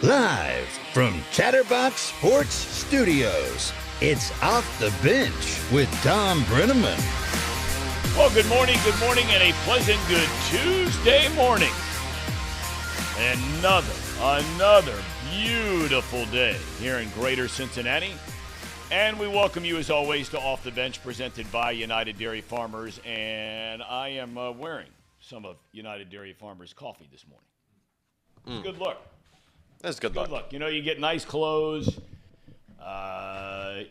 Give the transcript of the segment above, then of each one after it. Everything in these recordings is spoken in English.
Live from Chatterbox Sports Studios, it's Off the Bench with Tom Brenneman. Well, good morning, and a pleasant good Tuesday morning. Another beautiful day here in greater Cincinnati. And we welcome you, as always, to Off the Bench, presented by United Dairy Farmers. And I am wearing some of United Dairy Farmers coffee this morning. Good look. That's good luck. You know, you get nice clothes, and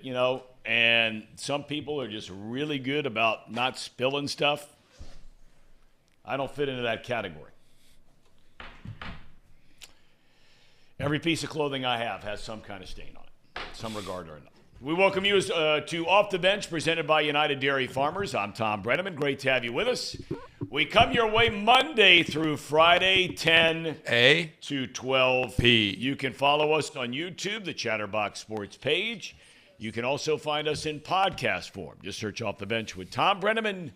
some people are just really good about not spilling stuff. I don't fit into that category. Every piece of clothing I have has some kind of stain on it, some regard or another. We welcome you to Off the Bench, presented by United Dairy Farmers. I'm Tom Brenneman. Great to have you with us. We come your way Monday through Friday, 10 A to 12 P. You can follow us on YouTube, the Chatterbox Sports page. You can also find us in podcast form. Just search Off the Bench with Tom Brenneman,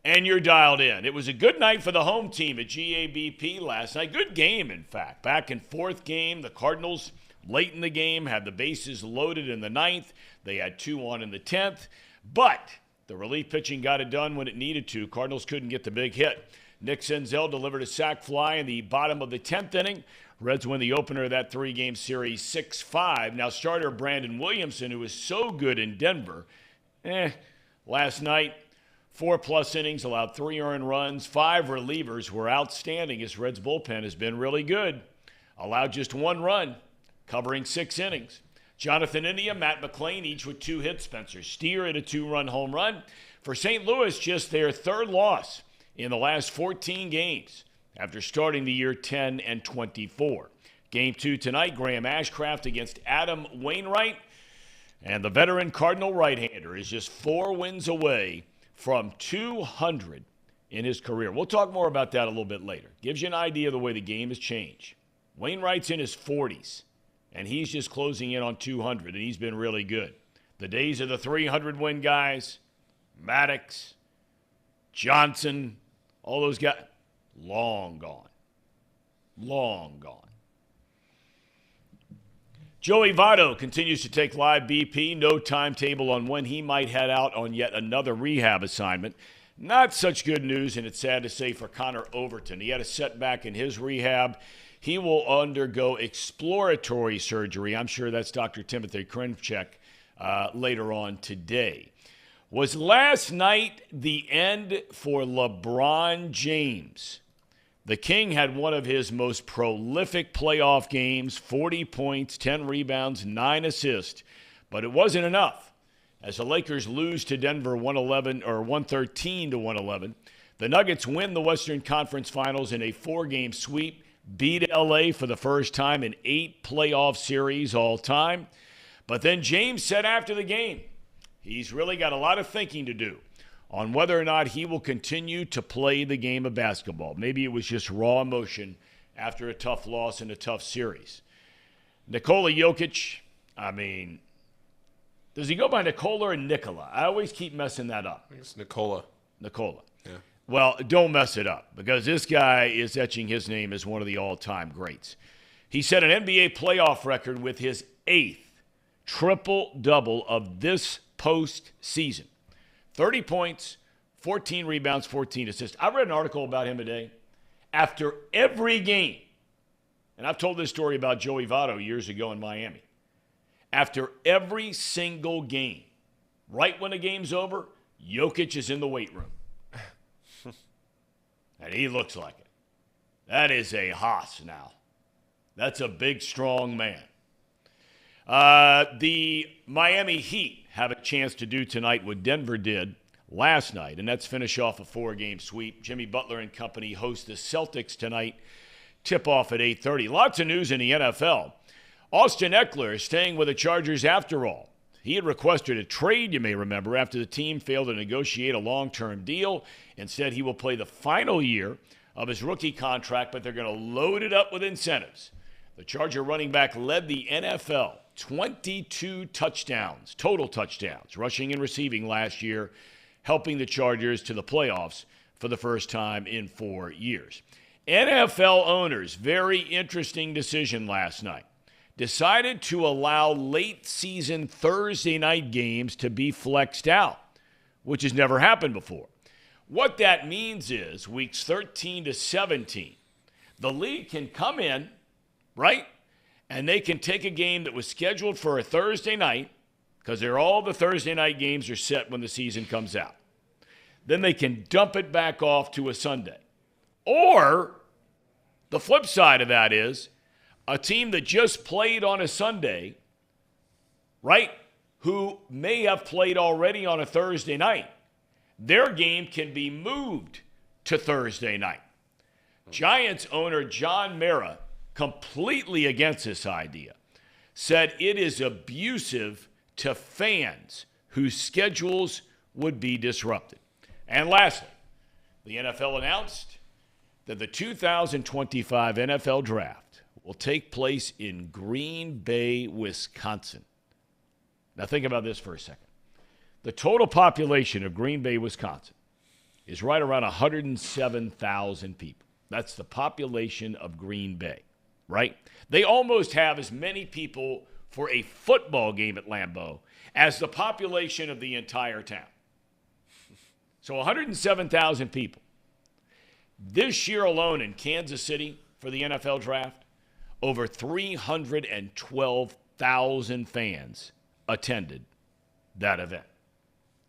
and you're dialed in. It was a good night for the home team at GABP last night. Good game, in fact. Back and forth game. The Cardinals, late in the game, had the bases loaded in the 9th. They had 2 on in the 10th. But the relief pitching got it done when it needed to. Cardinals couldn't get the big hit. Nick Senzel delivered a sac fly in the bottom of the 10th inning. Reds win the opener of that 3-game series 6-5. Now starter Brandon Williamson, who was so good in Denver, last night, 4+ innings, allowed 3 earned runs. 5 relievers were outstanding. His Reds bullpen has been really good. Allowed just 1 run, covering 6 innings. Jonathan India, Matt McClain, each with 2 hits. Spencer Steer at a 2-run home run. For St. Louis, just their 3rd loss in the last 14 games after starting the year 10-24. Game 2 tonight, Graham Ashcraft against Adam Wainwright. And the veteran Cardinal right-hander is just 4 wins away from 200 in his career. We'll talk more about that a little bit later. Gives you an idea of the way the game has changed. Wainwright's in his 40s. And he's just closing in on 200, and he's been really good. The days of the 300-win guys, Maddox, Johnson, all those guys, long gone. Long gone. Joey Votto continues to take live BP. No timetable on when he might head out on yet another rehab assignment. Not such good news, and it's sad to say, for Connor Overton. He had a setback in his rehab. He will undergo exploratory surgery. I'm sure that's Dr. Timothy Krenchek later on today. Was last night the end for LeBron James? The King had one of his most prolific playoff games, 40 points, 10 rebounds, 9 assists. But it wasn't enough. As the Lakers lose to Denver 113-111, the Nuggets win the Western Conference Finals in a 4-game sweep. Beat LA for the first time in 8 playoff series all time. But then James said after the game, he's really got a lot of thinking to do on whether or not he will continue to play the game of basketball. Maybe it was just raw emotion after a tough loss in a tough series. Nikola Jokic, does he go by Nikola or Nikola? I always keep messing that up. I think it's Nikola. Nikola. Yeah. Well, don't mess it up, because this guy is etching his name as one of the all-time greats. He set an NBA playoff record with his 8th triple-double of this postseason. 30 points, 14 rebounds, 14 assists. I read an article about him today. After every game, and I've told this story about Joey Votto years ago in Miami. After every single game, right when the game's over, Jokic is in the weight room. And he looks like it. That is a hoss now. That's a big, strong man. The Miami Heat have a chance to do tonight what Denver did last night, and that's finish off a 4-game sweep. Jimmy Butler and company host the Celtics tonight. Tip-off at 8:30. Lots of news in the NFL. Austin Eckler is staying with the Chargers after all. He had requested a trade, you may remember, after the team failed to negotiate a long-term deal. Instead, he will play the final year of his rookie contract, but they're going to load it up with incentives. The Charger running back led the NFL, 22 touchdowns, total touchdowns, rushing and receiving last year, helping the Chargers to the playoffs for the first time in 4 years. NFL owners, very interesting decision last night, decided to allow late season Thursday night games to be flexed out, which has never happened before. What that means is weeks 13 to 17, the league can come in, right? And they can take a game that was scheduled for a Thursday night, because all the Thursday night games are set when the season comes out. Then they can dump it back off to a Sunday. Or the flip side of that is a team that just played on a Sunday, right, who may have played already on a Thursday night, their game can be moved to Thursday night. Giants owner John Mara, completely against this idea, said it is abusive to fans whose schedules would be disrupted. And lastly, the NFL announced that the 2025 NFL Draft will take place in Green Bay, Wisconsin. Now think about this for a second. The total population of Green Bay, Wisconsin is right around 107,000 people. That's the population of Green Bay, right? They almost have as many people for a football game at Lambeau as the population of the entire town. So 107,000 people. This year alone in Kansas City for the NFL Draft, over 312,000 fans attended that event.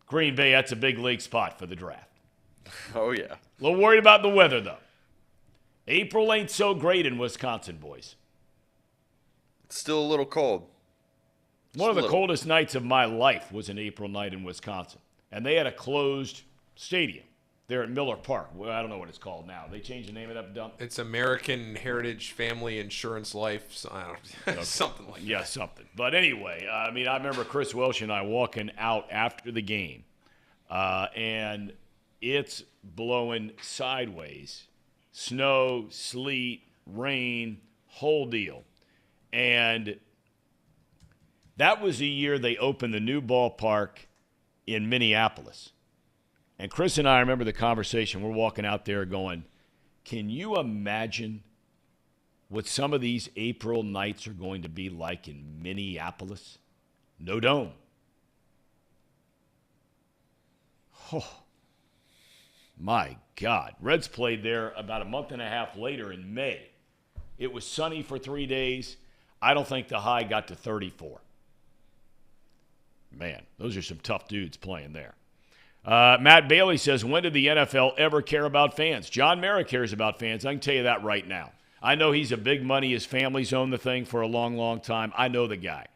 Green Bay, that's a big league spot for the draft. Oh, yeah. A little worried about the weather, though. April ain't so great in Wisconsin, boys. It's still a little cold. One of the coldest nights of my life was an April night in Wisconsin. And they had a closed stadium there at Miller Park. Well, I don't know what it's called now. They changed the name of that dump? It's American Heritage Family Insurance Life. So I don't know. Okay. Something like that. Yeah, something. But anyway, I remember Chris Welsh and I walking out after the game, and it's blowing sideways. Snow, sleet, rain, whole deal. And that was the year they opened the new ballpark in Minneapolis. And Chris and I remember the conversation. We're walking out there going, can you imagine what some of these April nights are going to be like in Minneapolis? No dome. Oh, my God. Reds played there about a month and a half later in May. It was sunny for 3 days. I don't think the high got to 34. Man, those are some tough dudes playing there. Matt Bailey says, when did the NFL ever care about fans? John Mara cares about fans. I can tell you that right now. I know he's a big money. His family's owned the thing for a long, long time. I know the guy.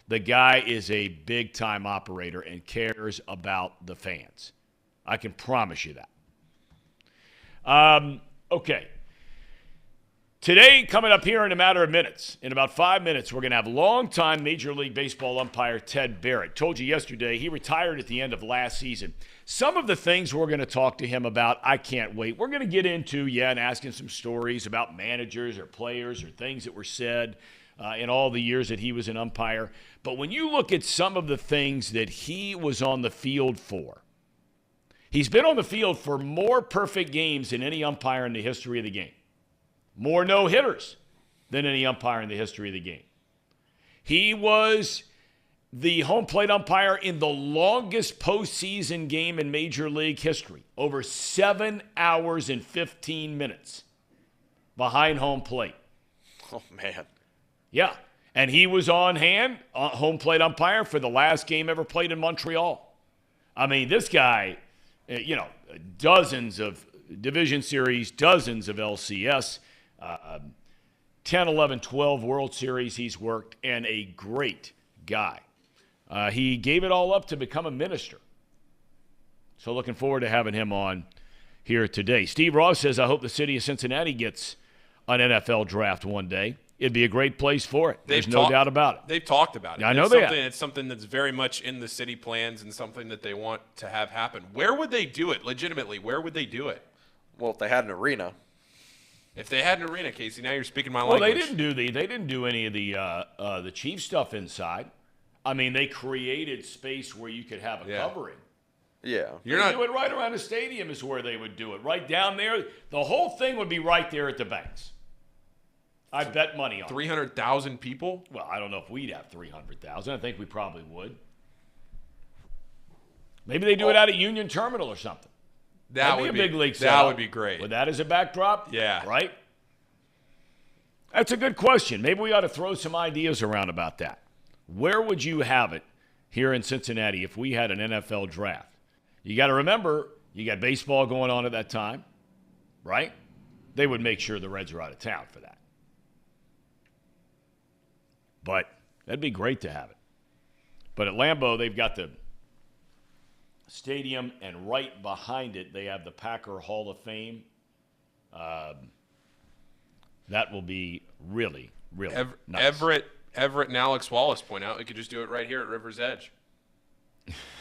The guy is a big-time operator and cares about the fans. I can promise you that. Okay. Today, coming up here in a matter of minutes, in about 5 minutes, we're going to have longtime Major League Baseball umpire Ted Barrett. Told you yesterday, he retired at the end of last season. Some of the things we're going to talk to him about, I can't wait. We're going to get into, and asking some stories about managers or players or things that were said in all the years that he was an umpire. But when you look at some of the things that he was on the field for, he's been on the field for more perfect games than any umpire in the history of the game. More no-hitters than any umpire in the history of the game. He was the home plate umpire in the longest postseason game in Major League history. Over 7 hours and 15 minutes behind home plate. Oh, man. Yeah. And he was on hand, home plate umpire, for the last game ever played in Montreal. I mean, this guy, dozens of division series, dozens of LCS, 10, 11, 12 World Series he's worked, and a great guy. He gave it all up to become a minister. So looking forward to having him on here today. Steve Ross says, I hope the city of Cincinnati gets an NFL draft one day. It'd be a great place for it. There's no doubt about it. They've talked about it. I know they have. It's something that's very much in the city plans and something that they want to have happen. Where would they do it, legitimately? Where would they do it? Well, if they had an arena. If they had an arena, Casey, now you're speaking my language. Well, they didn't do any of the Chiefs stuff inside. I mean, they created space where you could have a covering. Yeah. You're They not do it right around the stadium is where they would do it. Right down there. The whole thing would be right there at the banks. I bet money on it. 300,000 people. Well, I don't know if we'd have 300,000. I think we probably would. Maybe they do it out at Union Terminal or something. That would be a big league That setup. would be great. With that as a backdrop? Yeah. Right? That's a good question. Maybe we ought to throw some ideas around about that. Where would you have it here in Cincinnati if we had an NFL draft? You got to remember, you got baseball going on at that time, right? They would make sure the Reds are out of town for that. But that'd be great to have it. But at Lambeau, they've got the stadium, and right behind it, they have the Packer Hall of Fame. That will be really, really nice. Everett and Alex Wallace point out we could just do it right here at River's Edge.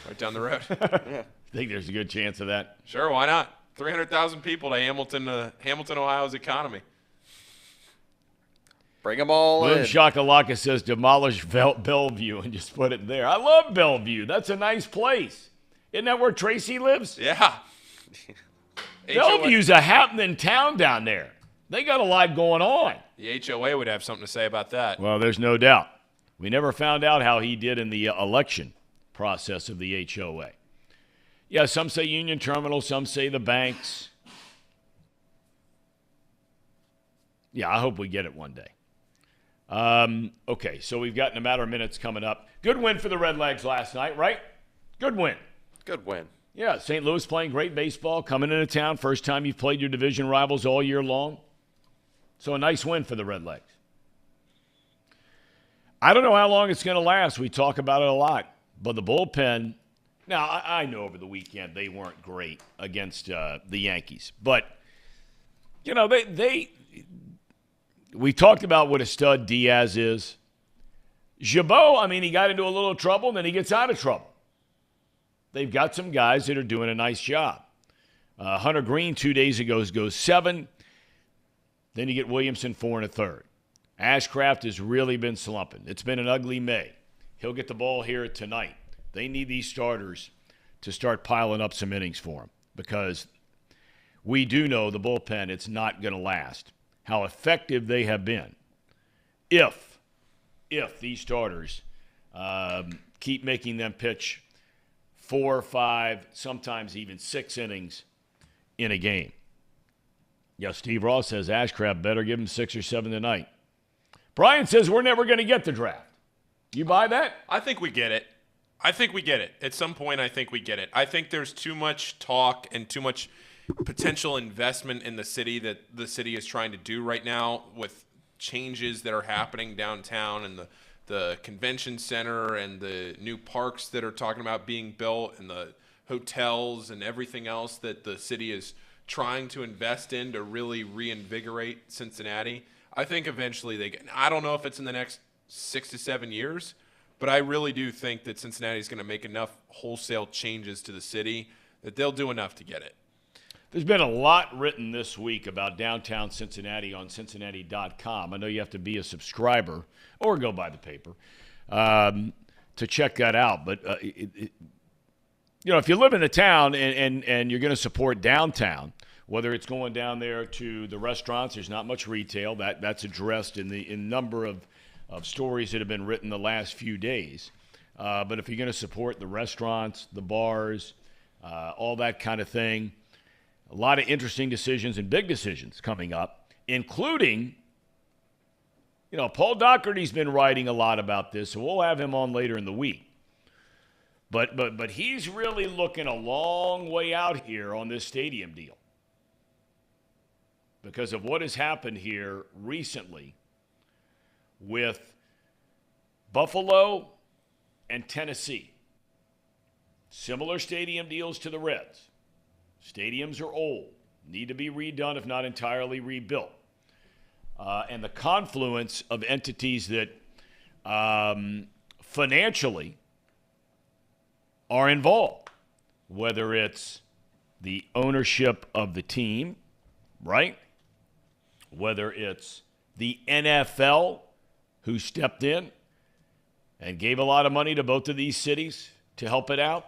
Right down the road. Yeah. Think there's a good chance of that? Sure, why not? 300,000 people to Hamilton, Ohio's economy. Bring them all Boom in. Shakalaka says demolish Bellevue and just put it there. I love Bellevue. That's a nice place. Isn't that where Tracy lives? Yeah. Bellevue's a happening town down there. They got a lot going on. The HOA would have something to say about that. Well, there's no doubt. We never found out how he did in the election process of the HOA. Yeah, some say Union Terminal, some say the banks. Yeah, I hope we get it one day. Okay, so we've got in a matter of minutes coming up. Good win for the Redlegs last night, right? Good win. Good win. Yeah, St. Louis playing great baseball, coming into town. First time you've played your division rivals all year long. So a nice win for the Redlegs. I don't know how long it's going to last. We talk about it a lot. But the bullpen, now I know over the weekend they weren't great against the Yankees. But, you know, we talked about what a stud Diaz is. Gibault, I mean, he got into a little trouble, and then he gets out of trouble. They've got some guys that are doing a nice job. Hunter Green 2 days ago goes 7. Then you get Williamson 4 1/3. Ashcraft has really been slumping. It's been an ugly May. He'll get the ball here tonight. They need these starters to start piling up some innings for him because we do know the bullpen, it's not going to last. How effective they have been if these starters keep making them pitch 4, 5, sometimes even 6 innings in a game. Yeah, Steve Ross says Ashcraft better give him 6 or 7 tonight. Brian says we're never going to get the draft. You buy that? I think we get it. At some point, I think we get it. I think there's too much talk and too much potential investment in the city that the city is trying to do right now with changes that are happening downtown and the convention center and the new parks that are talking about being built and the hotels and everything else that the city is trying to invest in to really reinvigorate Cincinnati. I think eventually I don't know if it's in the next 6 to 7 years, but I really do think that Cincinnati is going to make enough wholesale changes to the city that they'll do enough to get it. There's been a lot written this week about downtown Cincinnati on Cincinnati.com. I know you have to be a subscriber or go buy the paper to check that out. But, you know, if you live in the town and you're going to support downtown, whether it's going down there to the restaurants, there's not much retail. That's addressed in the number of stories that have been written the last few days. But if you're going to support the restaurants, the bars, all that kind of thing, a lot of interesting decisions and big decisions coming up, including, you know, Paul Doherty's been writing a lot about this, so we'll have him on later in the week. But he's really looking a long way out here on this stadium deal because of what has happened here recently with Buffalo and Tennessee. Similar stadium deals to the Reds. Stadiums are old, need to be redone if not entirely rebuilt. And the confluence of entities that financially are involved, whether it's the ownership of the team, right? Whether it's the NFL who stepped in and gave a lot of money to both of these cities to help it out,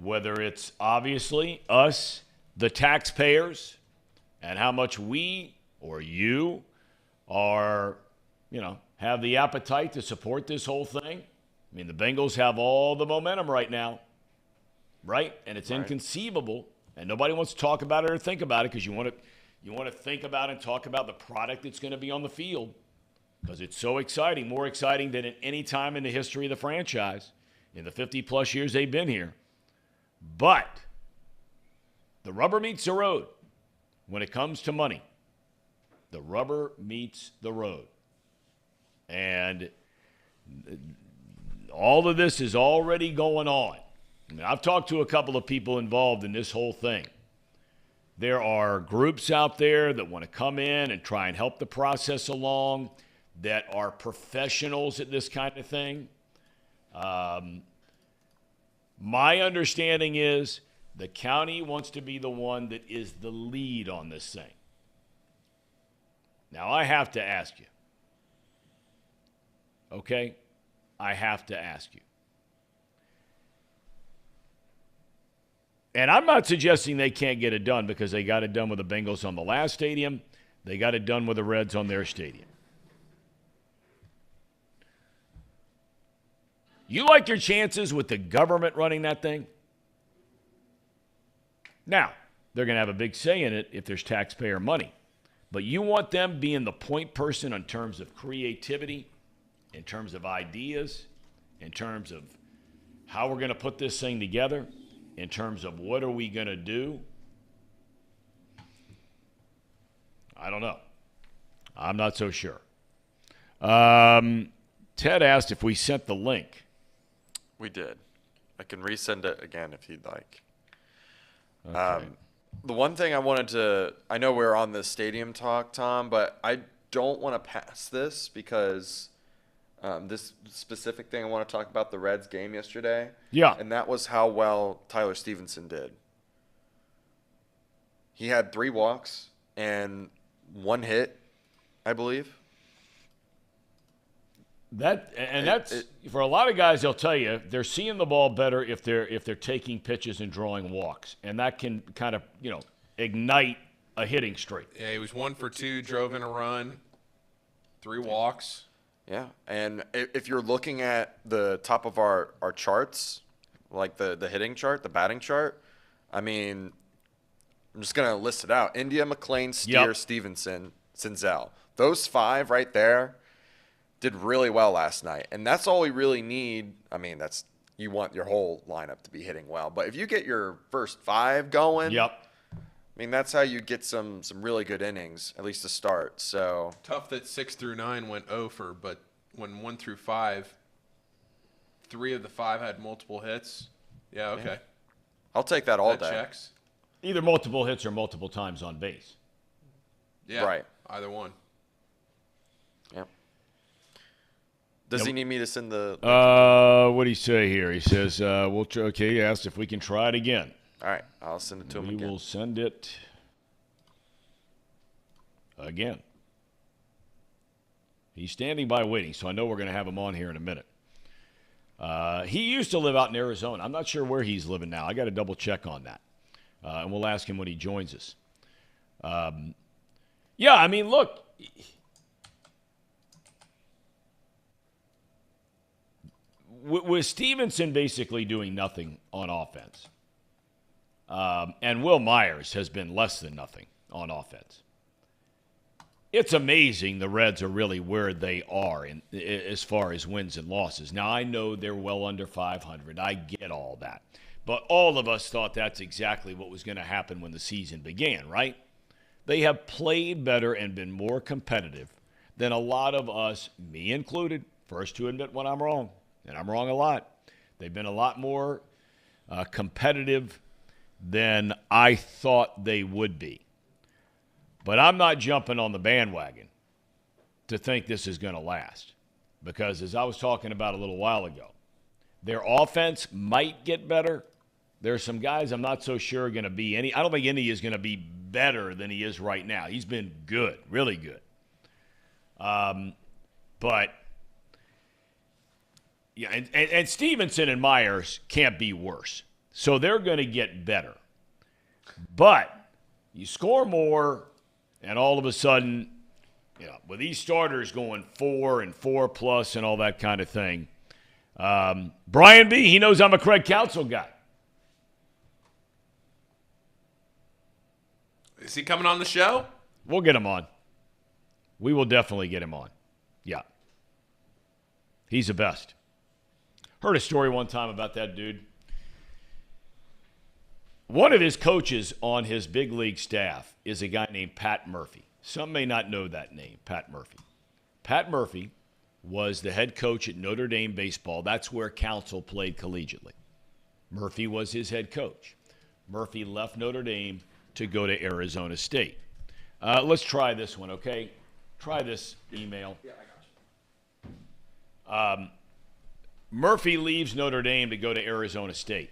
whether it's obviously us, the taxpayers, and how much we or you are, have the appetite to support this whole thing. I mean, the Bengals have all the momentum right now, right? And it's inconceivable, and nobody wants to talk about it or think about it because you want to think about and talk about the product that's going to be on the field because it's so exciting, more exciting than at any time in the history of the franchise in the 50-plus years they've been here. But the rubber meets the road when it comes to money. The rubber meets the road. And all of this is already going on. I mean, I've talked to a couple of people involved in this whole thing. There are groups out there that want to come in and try and help the process along that are professionals at this kind of thing. My understanding is the county wants to be the one that is the lead on this thing. Now, I have to ask you. Okay? I have to ask you. And I'm not suggesting they can't get it done because they got it done with the Bengals on the last stadium. They got it done with the Reds on their stadium. You like your chances with the government running that thing? Now, they're going to have a big say in it if there's taxpayer money. But you want them being the point person in terms of creativity, in terms of ideas, in terms of how we're going to put this thing together, in terms of what are we going to do? I don't know. I'm not so sure. Ted asked if we sent the link. We did. I can resend it again if you'd like. Okay. The one thing I know we're on this stadium talk, Tom, but I don't want to pass this because this specific thing I want to talk about the Reds game yesterday. Yeah. And that was how well Tyler Stevenson did. He had 3 walks and 1 hit, I believe. That's for a lot of guys. They'll tell you they're seeing the ball better if they're taking pitches and drawing walks, and that can kind of ignite a hitting streak. Yeah, he was 1 for 2, drove in a run, 3 walks. Yeah, and if you're looking at the top of our charts, like the hitting chart, the batting chart, I mean, I'm just gonna list it out: India, McClain, Steer, Stevenson, Senzel. Those 5 right there did really well last night, and that's all we really need. I mean, you want your whole lineup to be hitting well, but if you get your first 5 going, I mean, that's how you get some really good innings, at least to start. So tough that 6 through 9 went 0 for, but when 1 through 5, 3 of the 5 had multiple hits. Yeah, okay. Yeah. I'll take that all day. Checks. Either multiple hits or multiple times on base. Yeah, right. Either one. Yep. Does he need me to send the? What do he say here? He says, okay, he asked if we can try it again. All right, I'll send it to him again. We will send it again. He's standing by waiting, so I know we're going to have him on here in a minute. He used to live out in Arizona. I'm not sure where he's living now. I got to double check on that. And we'll ask him when he joins us. Yeah, I mean, look. With Stevenson basically doing nothing on offense, and Will Myers has been less than nothing on offense, it's amazing the Reds are really where they are as far as wins and losses. Now, I know they're well under 500. I get all that. But all of us thought that's exactly what was going to happen when the season began, right? They have played better and been more competitive than a lot of us, me included, first to admit when I'm wrong. And I'm wrong a lot. They've been a lot more competitive than I thought they would be. But I'm not jumping on the bandwagon to think this is going to last. Because as I was talking about a little while ago, their offense might get better. There are some guys I'm not so sure are going to be any. I don't think any is going to be better than he is right now. He's been good, really good. But yeah, and Stevenson and Myers can't be worse. So they're going to get better. But you score more, and all of a sudden, with these starters going 4 and 4+ and all that kind of thing. Brian B., he knows I'm a Craig Counsell guy. Is he coming on the show? We'll get him on. We will definitely get him on. Yeah. He's the best. Heard a story one time about that dude. One of his coaches on his big league staff is a guy named Pat Murphy. Some may not know that name, Pat Murphy. Pat Murphy was the head coach at Notre Dame baseball. That's where Counsell played collegiately. Murphy was his head coach. Murphy left Notre Dame to go to Arizona State. Let's try this one, okay? Try this email. Yeah, I got you. Murphy leaves Notre Dame to go to Arizona State.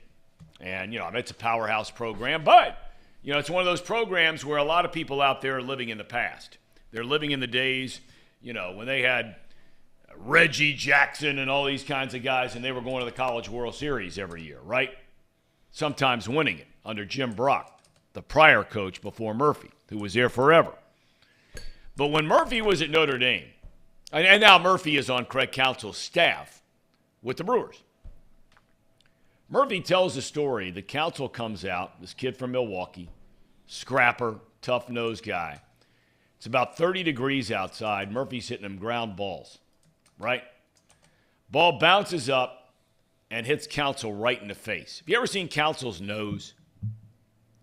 And, it's a powerhouse program, but, it's one of those programs where a lot of people out there are living in the past. They're living in the days, when they had Reggie Jackson and all these kinds of guys, and they were going to the College World Series every year, right? Sometimes winning it under Jim Brock, the prior coach before Murphy, who was there forever. But when Murphy was at Notre Dame, and now Murphy is on Craig Counsell's staff with the Brewers. Murphy tells the story that Counsell comes out, this kid from Milwaukee, scrapper, tough-nosed guy. It's about 30 degrees outside. Murphy's hitting him ground balls, right? Ball bounces up and hits Counsell right in the face. Have you ever seen Counsell's nose?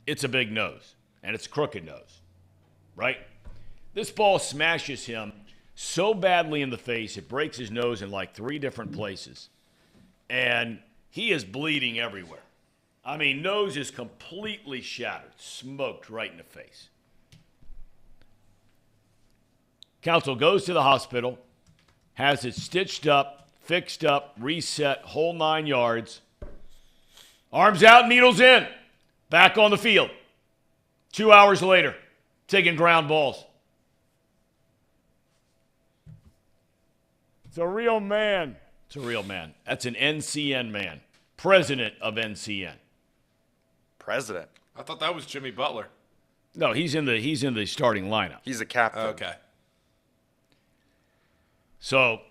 It's a big nose, and it's a crooked nose, right? This ball smashes him so badly in the face, it breaks his nose in like 3 different places. And he is bleeding everywhere. I mean, nose is completely shattered, smoked right in the face. Counsell goes to the hospital, has it stitched up, fixed up, reset, whole 9 yards. Arms out, needles in. Back on the field. 2 hours later, taking ground balls. It's a real man. It's a real man. That's an NCN man. President of NCN. President? I thought that was Jimmy Butler. No, he's in the starting lineup. He's a captain. Okay. So,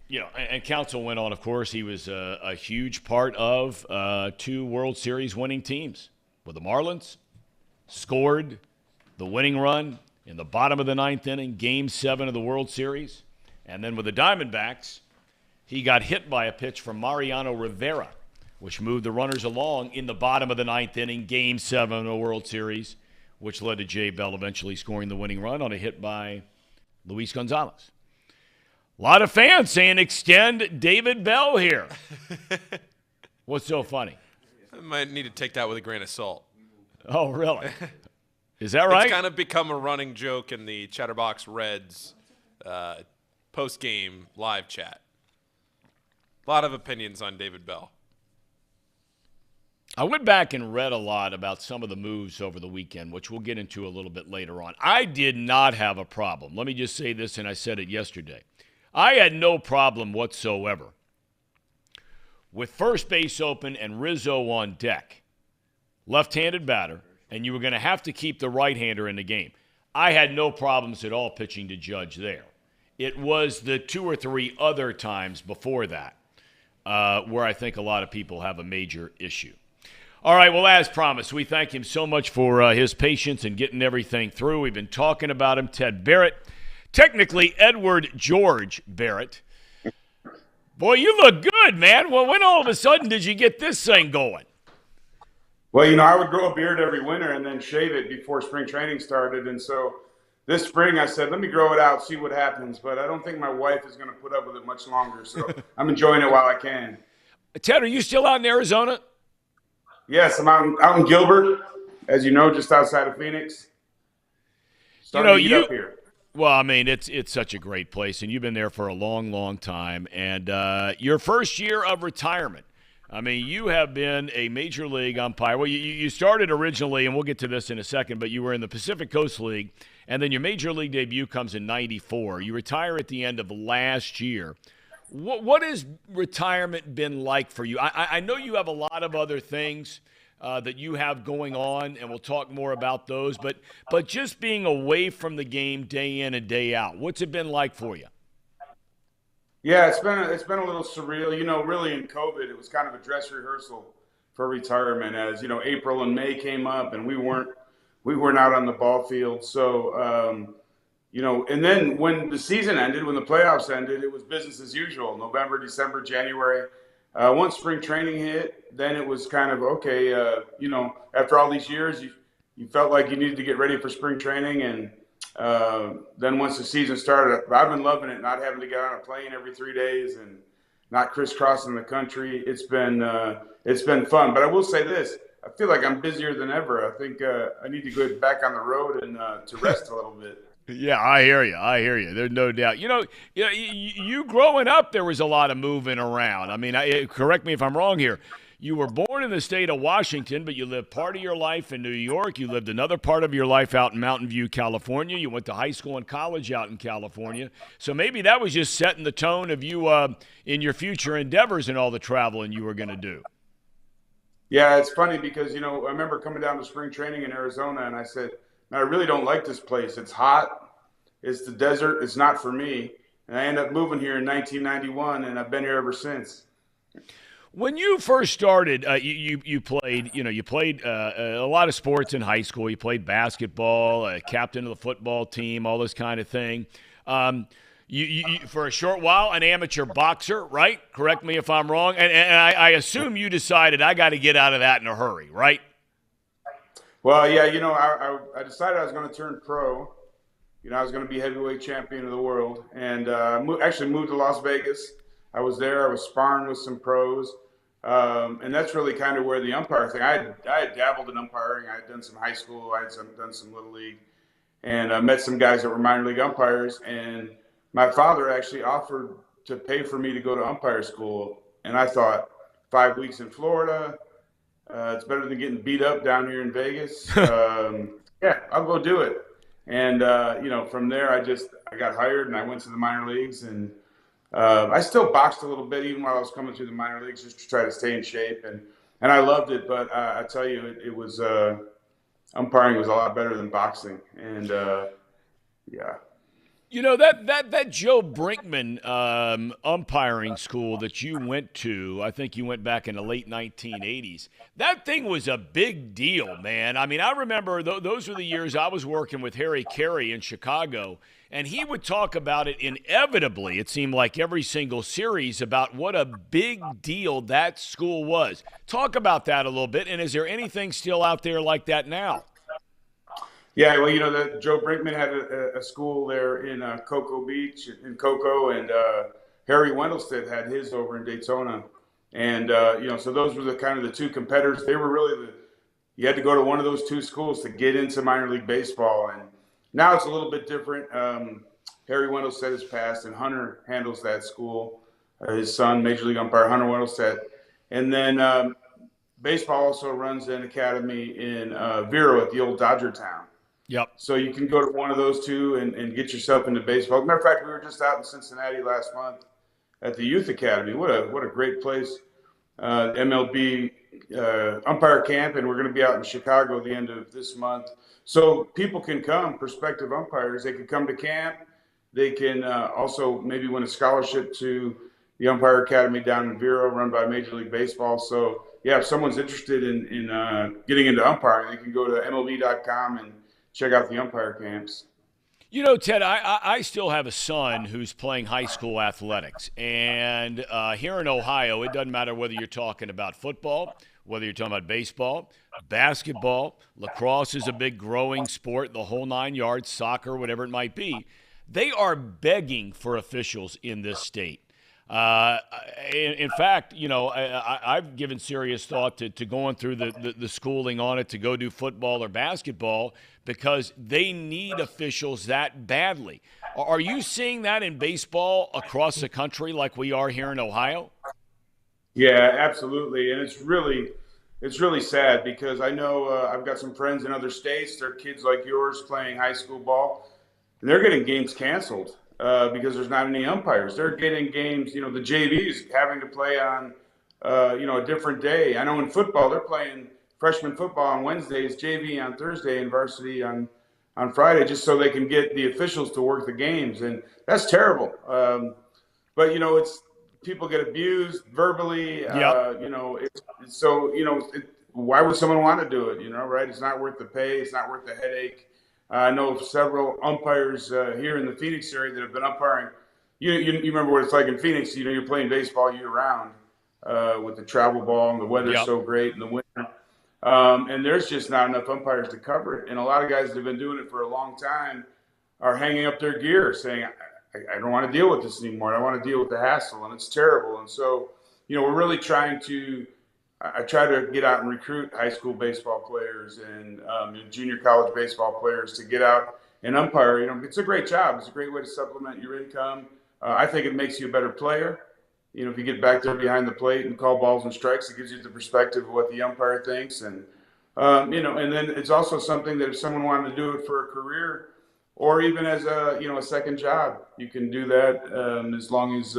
and Counsell went on, of course. He was a huge part of 2 World Series winning teams. With the Marlins, scored the winning run in the bottom of the 9th inning, Game 7 of the World Series. And then with the Diamondbacks, he got hit by a pitch from Mariano Rivera, which moved the runners along in the bottom of the 9th inning, Game 7 of the World Series, which led to Jay Bell eventually scoring the winning run on a hit by Luis Gonzalez. A lot of fans saying extend David Bell here. What's so funny? I might need to take that with a grain of salt. Oh, really? Is that right? It's kind of become a running joke in the Chatterbox Reds post-game live chat. A lot of opinions on David Bell. I went back and read a lot about some of the moves over the weekend, which we'll get into a little bit later on. I did not have a problem. Let me just say this, and I said it yesterday. I had no problem whatsoever with first base open and Rizzo on deck, left-handed batter, and you were going to have to keep the right-hander in the game. I had no problems at all pitching to Judge there. It was the 2 or 3 other times before that where I think a lot of people have a major issue. All right, well, as promised, we thank him so much for his patience and getting everything through. We've been talking about him, Ted Barrett. Technically, Edward George Barrett. Boy, you look good, man. Well, when all of a sudden did you get this thing going? Well, I would grow a beard every winter and then shave it before spring training started. And so this spring I said, let me grow it out, see what happens. But I don't think my wife is going to put up with it much longer. So I'm enjoying it while I can. Ted, are you still out in Arizona? Yes, I'm out in Gilbert, as you know, just outside of Phoenix. Starting to heat up here. Well, I mean, it's such a great place, and you've been there for a long, long time. And your first year of retirement, I mean, you have been a major league umpire. Well, you started originally, and we'll get to this in a second, but you were in the Pacific Coast League, and then your major league debut comes in '94. You retire at the end of last year. What has retirement been like for you? I know you have a lot of other things that you have going on, and we'll talk more about those. But just being away from the game day in and day out, what's it been like for you? Yeah, it's been a little surreal. Really in COVID, it was kind of a dress rehearsal for retirement. As April and May came up, and we weren't out on the ball field. So and then when the season ended, when the playoffs ended, it was business as usual. November, December, January. Once spring training hit, then it was kind of okay. After all these years, you felt like you needed to get ready for spring training, and then once the season started, I've been loving it. Not having to get on a plane every 3 days and not crisscrossing the country. It's been fun. But I will say this: I feel like I'm busier than ever. I think I need to go back on the road and to rest a little bit. Yeah, I hear you. I hear you. There's no doubt. You growing up, there was a lot of moving around. I mean, correct me if I'm wrong here. You were born in the state of Washington, but you lived part of your life in New York. You lived another part of your life out in Mountain View, California. You went to high school and college out in California. So maybe that was just setting the tone of you in your future endeavors and all the traveling you were going to do. Yeah, it's funny because I remember coming down to spring training in Arizona, and I said, "Man, I really don't like this place. It's hot. It's the desert. It's not for me." And I ended up moving here in 1991, and I've been here ever since. When you first started, you played a lot of sports in high school. You played basketball, captain of the football team, all this kind of thing. You for a short while, an amateur boxer, right? Correct me if I'm wrong. And I assume you decided I got to get out of that in a hurry, right? Well, yeah, I decided I was going to turn pro. I was going to be heavyweight champion of the world, and actually moved to Las Vegas. I was there. I was sparring with some pros, and that's really kind of where the umpire thing. I had dabbled in umpiring. I had done some high school. I had done some little league, and met some guys that were minor league umpires. And my father actually offered to pay for me to go to umpire school, and I thought 5 weeks in Florida. It's better than getting beat up down here in Vegas. Yeah, I'll go do it. And from there, I got hired and I went to the minor leagues, and I still boxed a little bit even while I was coming through the minor leagues just to try to stay in shape, and I loved it. But I tell you, it was umpiring was a lot better than boxing, and yeah. That Joe Brinkman umpiring school that you went to, I think you went back in the late 1980s. That thing was a big deal, man. I mean, I remember those were the years I was working with Harry Carey in Chicago, and he would talk about it inevitably, it seemed like every single series, about what a big deal that school was. Talk about that a little bit, and is there anything still out there like that now? Yeah, well, Joe Brinkman had a school there in Cocoa Beach, in Cocoa, and Harry Wendelstedt had his over in Daytona. And, so those were the kind of the two competitors. They were really you had to go to one of those two schools to get into minor league baseball. And now it's a little bit different. Harry Wendelstedt has passed, and Hunter handles that school. His son, Major League umpire Hunter Wendelstedt. And then baseball also runs an academy in Vero at the old Dodger Town. Yep. So you can go to one of those two and get yourself into baseball. As a matter of fact, we were just out in Cincinnati last month at the Youth Academy. What a great place. MLB umpire camp, and we're going to be out in Chicago at the end of this month. So people can come, prospective umpires. They can come to camp. They can also maybe win a scholarship to the Umpire Academy down in Vero, run by Major League Baseball. So, yeah, if someone's interested in getting into umpiring, they can go to MLB.com and check out the umpire camps. Ted, I still have a son who's playing high school athletics. And here in Ohio, it doesn't matter whether you're talking about football, whether you're talking about baseball, basketball, lacrosse is a big growing sport, the whole 9 yards, soccer, whatever it might be. They are begging for officials in this state. In fact, I've given serious thought to going through the schooling on it to go do football or basketball because they need officials that badly. Are you seeing that in baseball across the country like we are here in Ohio? Yeah, absolutely. And it's really sad because I know I've got some friends in other states. They're kids like yours playing high school ball, and they're getting games canceled. because there's not any umpires. They're getting games, the JVs having to play on, a different day. I know in football, they're playing freshman football on Wednesdays, JV on Thursday, and varsity on Friday, just so they can get the officials to work the games. And that's terrible. But, it's people get abused verbally, Yep. why would someone want to do it, right? It's not worth the pay. It's not worth the headache. I know of several umpires here in the Phoenix area that have been umpiring. You remember what it's like in Phoenix. You're playing baseball year round with the travel ball, and the weather's Yep. so great in the winter. And there's just not enough umpires to cover it. And a lot of guys that have been doing it for a long time are hanging up their gear saying, I don't want to deal with this anymore. I want to deal with the hassle, and it's terrible. And so, we're really trying to – I try to get out and recruit high school baseball players and junior college baseball players to get out and umpire. It's a great job. It's a great way to supplement your income. I think it makes you a better player. If you get back there behind the plate and call balls and strikes, it gives you the perspective of what the umpire thinks. And, and then it's also something that if someone wanted to do it for a career or even as a second job, you can do that as long as,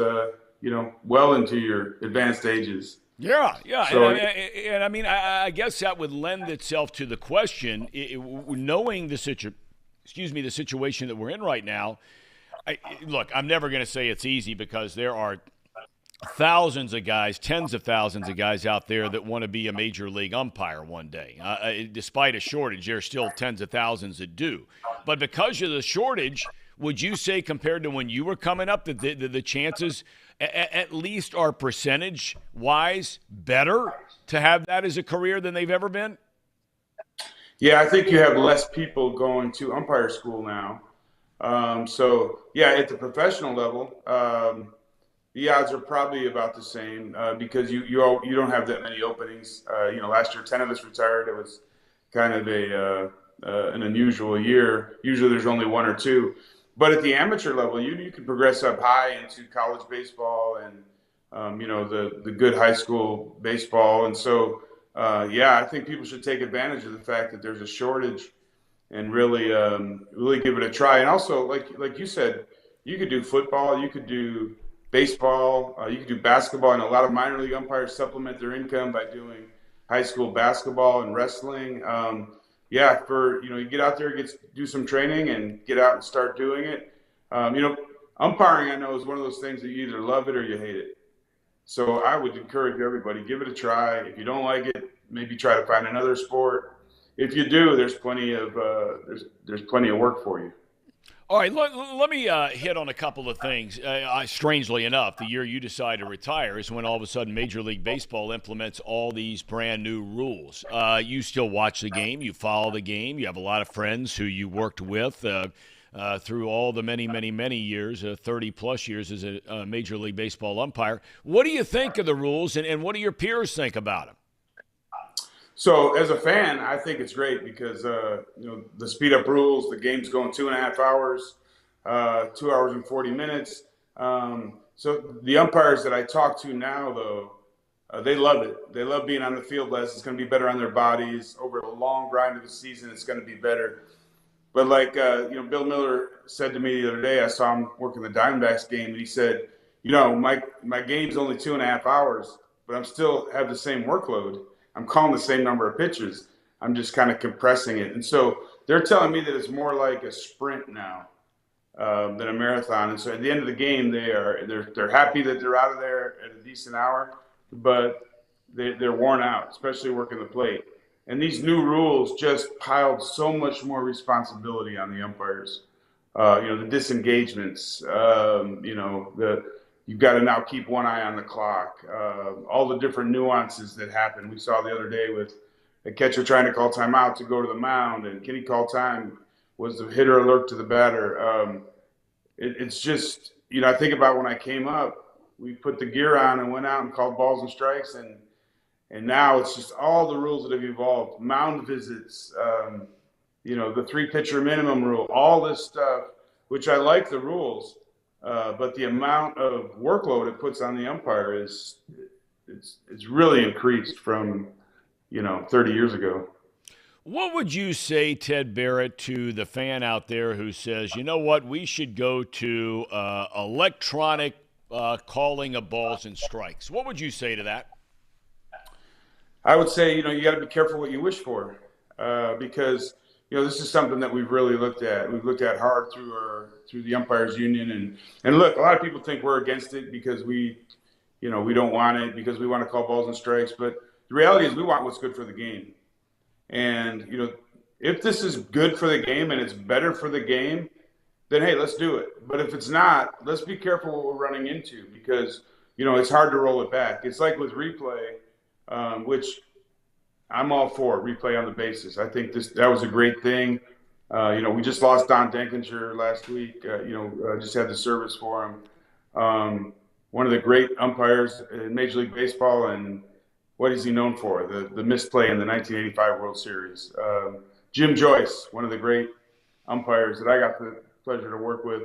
well into your advanced ages. Yeah. So, and I mean, I guess that would lend itself to the question, knowing the situation that we're in right now. Look, I'm never going to say it's easy because there are thousands of guys, tens of thousands of guys out there that want to be a major league umpire one day. Despite a shortage, there are still tens of thousands that do. But because of the shortage, would you say compared to when you were coming up that the chances at least are percentage-wise better to have that as a career than they've ever been? Yeah, I think you have less people going to umpire school now. At the professional level, the odds are probably about the same because you don't have that many openings. Last year 10 of us retired. It was kind of an unusual year. Usually there's only one or two. But at the amateur level, you can progress up high into college baseball and the good high school baseball. And so I think people should take advantage of the fact that there's a shortage and really give it a try. And also, like you said, you could do football, you could do baseball, you could do basketball, and a lot of minor league umpires supplement their income by doing high school basketball and wrestling. You get out there, do some training, and get out and start doing it. Umpiring, I know, is one of those things that you either love it or you hate it. So I would encourage everybody, give it a try. If you don't like it, maybe try to find another sport. If you do, there's plenty of work for you. All right, let me hit on a couple of things. Strangely enough, the year you decide to retire is when all of a sudden Major League Baseball implements all these brand new rules. You still watch the game. You follow the game. You have a lot of friends who you worked with through all the many, many, many years, 30-plus years as a Major League Baseball umpire. What do you think of the rules, and what do your peers think about them? So as a fan, I think it's great because, the speed up rules, the game's going 2.5 hours, 2 hours and 40 minutes. So the umpires that I talk to now, though, they love it. They love being on the field less. It's going to be better on their bodies. Over the long grind of the season, it's going to be better. But Bill Miller said to me the other day, I saw him working the Diamondbacks game, and he said, my game's only 2.5 hours, but I'm still have the same workload. I'm calling the same number of pitches. I'm just kind of compressing it. And so they're telling me that it's more like a sprint now than a marathon. And so at the end of the game, they're happy that they're out of there at a decent hour, but they're worn out, especially working the plate. And these new rules just piled so much more responsibility on the umpires. The disengagements, you've got to now keep one eye on the clock. All the different nuances that happen. We saw the other day with a catcher trying to call timeout to go to the mound, and can he call time? Was the hitter alert to the batter? It's just, I think about when I came up, we put the gear on and went out and called balls and strikes, and now it's just all the rules that have evolved. Mound visits, the 3-pitcher minimum rule, all this stuff, which I like the rules. But the amount of workload it puts on the umpire it's really increased from 30 years ago. What would you say, Ted Barrett, to the fan out there who says, you know what, we should go to electronic calling of balls and strikes? What would you say to that? I would say, you got to be careful what you wish for, because this is something that we've really looked at. We've looked at hard through the umpires union, and look, a lot of people think we're against it because we don't want it, because we want to call balls and strikes. But the reality is, we want what's good for the game. And if this is good for the game and it's better for the game, then hey, let's do it. But if it's not, let's be careful what we're running into, because it's hard to roll it back. It's like with replay. Which I'm all for replay on the basis. I think that was a great thing. We just lost Don Denkinger last week. Just had the service for him. One of the great umpires in Major League Baseball, and what is he known for? The misplay in the 1985 World Series. Jim Joyce, one of the great umpires that I got the pleasure to work with.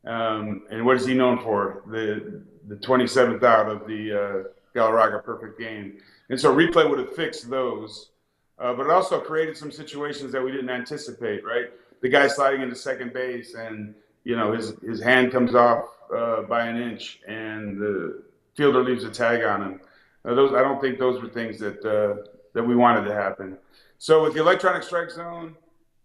And what is he known for? The 27th out of the Galarraga perfect game. And so replay would have fixed those, but it also created some situations that we didn't anticipate, right? The guy sliding into second base and, his hand comes off by an inch and the fielder leaves a tag on him. I don't think those were things that we wanted to happen. So with the electronic strike zone,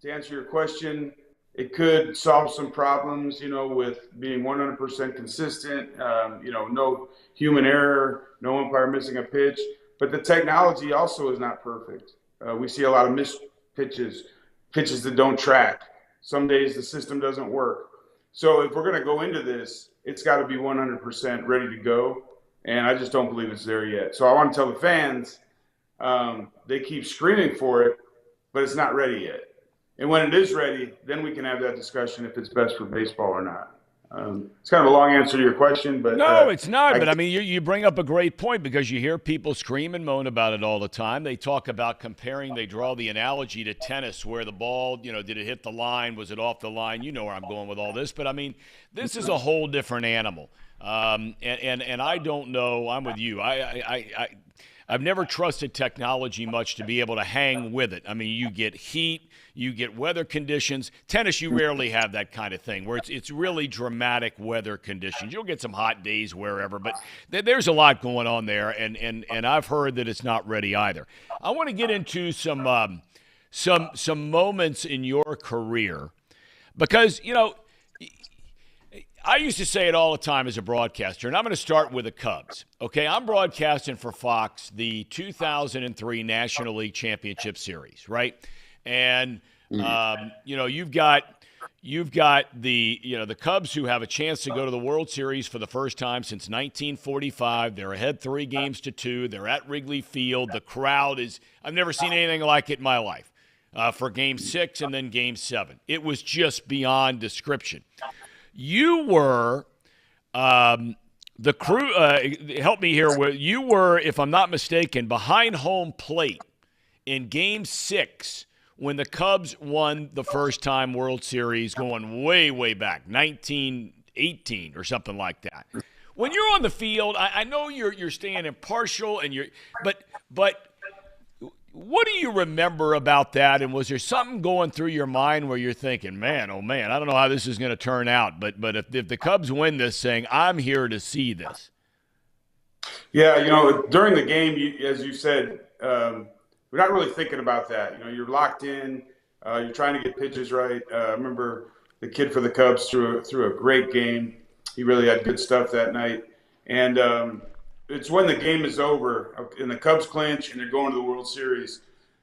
to answer your question, it could solve some problems, with being 100% consistent, no human error, no umpire missing a pitch. But the technology also is not perfect. We see a lot of missed pitches that don't track. Some days the system doesn't work. So if we're going to go into this, it's got to be 100% ready to go. And I just don't believe it's there yet. So I want to tell the fans, they keep screaming for it, but it's not ready yet. And when it is ready, then we can have that discussion if it's best for baseball or not. It's kind of a long answer to your question, but no, it's not. But I mean, you bring up a great point, because you hear people scream and moan about it all the time. They talk about comparing. They draw the analogy to tennis, where the ball, did it hit the line? Was it off the line? You know where I'm going with all this. But I mean, this is a whole different animal. And I don't know. I'm with you. I've never trusted technology much to be able to hang with it. I mean, you get heat, you get weather conditions. Tennis, you rarely have that kind of thing where it's really dramatic weather conditions. You'll get some hot days wherever, but there's a lot going on there, and I've heard that it's not ready either. I want to get into some moments in your career, because I used to say it all the time as a broadcaster, and I'm going to start with the Cubs. Okay, I'm broadcasting for Fox the 2003 National League Championship Series, right? And you've got the Cubs, who have a chance to go to the World Series for the first time since 1945. They're ahead 3-2. They're at Wrigley Field. The crowd I've never seen anything like it in my life. For Game 6 and then Game 7, it was just beyond description. You were the crew. Help me here. You were, if I'm not mistaken, behind home plate in Game 6 when the Cubs won the first-time World Series, going way, way back, 1918 or something like that. When you're on the field, I know you're staying impartial, but what do you remember about that? And was there something going through your mind where you're thinking, man, oh man, I don't know how this is going to turn out, but if the Cubs win this thing, I'm here to see this? Yeah, during the game, as you said, we're not really thinking about that. You're locked in. You're trying to get pitches right. I remember the kid for the Cubs threw a great game. He really had good stuff that night. And it's when the game is over and the Cubs clinch and they're going to the World Series.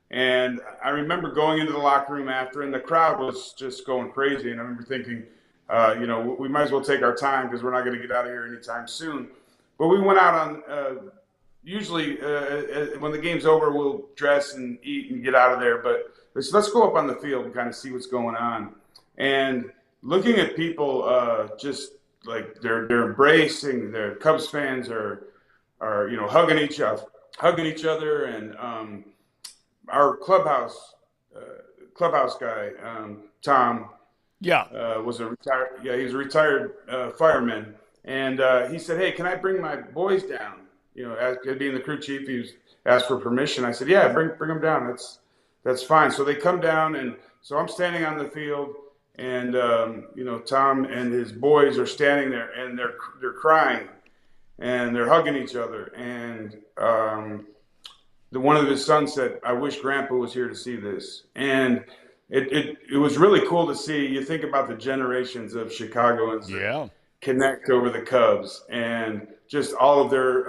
And I remember going into the locker room after, and the crowd was just going crazy. And I remember thinking, we might as well take our time because we're not going to get out of here anytime soon. But we went out on usually when the game's over, we'll dress and eat and get out of there. But let's go up on the field and kind of see what's going on. And looking at people just like they're embracing, their Cubs fans are hugging each other, and our clubhouse guy, Tom, was he's a retired fireman, and he said, "Hey, can I bring my boys down?" As being the crew chief, he asked for permission. I said, "Yeah, bring them down. That's That's fine. So they come down, and so I'm standing on the field, and Tom and his boys are standing there, and they're crying, and they're hugging each other, and one of his sons said, "I wish Grandpa was here to see this," and it was really cool to see. You think about the generations of Chicagoans that connect over the Cubs, and just all of their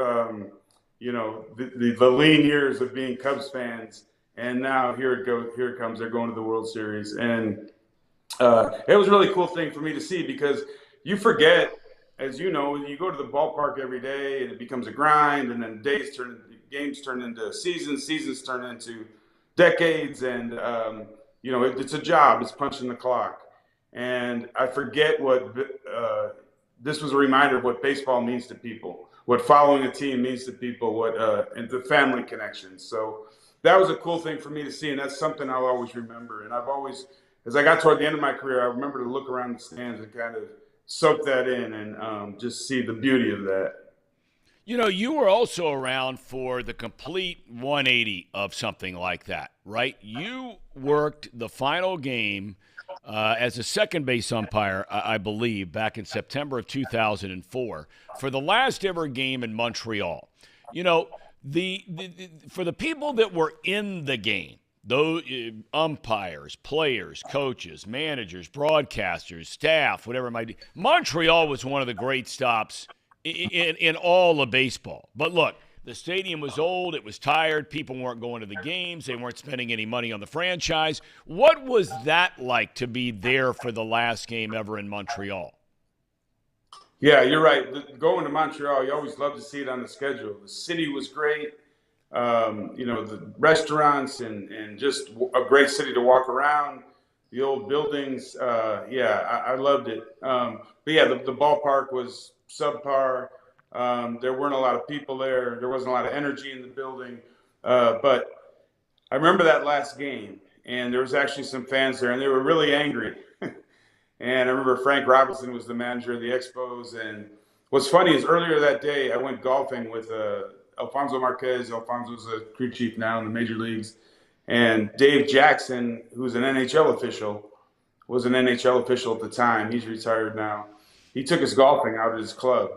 the lean years of being Cubs fans. And now here it comes. They're going to the World Series, and it was a really cool thing for me to see, because you forget, as you know, you go to the ballpark every day, and it becomes a grind, and then games turn into seasons turn into decades, and it's a job. It's punching the clock, and I forget what this was a reminder of what baseball means to people, what following a team means to people, and the family connections. So that was a cool thing for me to see, and that's something I'll always remember. And I've always, as I got toward the end of my career, I remember to look around the stands and kind of soak that in, and just see the beauty of that. You were also around for the complete 180 of something like that, right? You worked the final game as a second base umpire, I believe, back in September of 2004 for the last ever game in Montreal. For the people that were in the game, those umpires, players, coaches, managers, broadcasters, staff, whatever it might be, Montreal was one of the great stops in all of baseball. But look, the stadium was old. It was tired. People weren't going to the games. They weren't spending any money on the franchise. What was that like to be there for the last game ever in Montreal? Yeah, you're right. Going to Montreal, you always love to see it on the schedule. The city was great. The restaurants and just a great city to walk around. The old buildings. I loved it. But yeah, the ballpark was subpar. There weren't a lot of people there. There wasn't a lot of energy in the building. But I remember that last game, and there was actually some fans there, and they were really angry. And I remember Frank Robinson was the manager of the Expos. And what's funny is earlier that day, I went golfing with Alfonso Marquez. Alfonso's a crew chief now in the major leagues. And Dave Jackson, who's an NHL official, was an NHL official at the time. He's retired now. He took us golfing out at his club.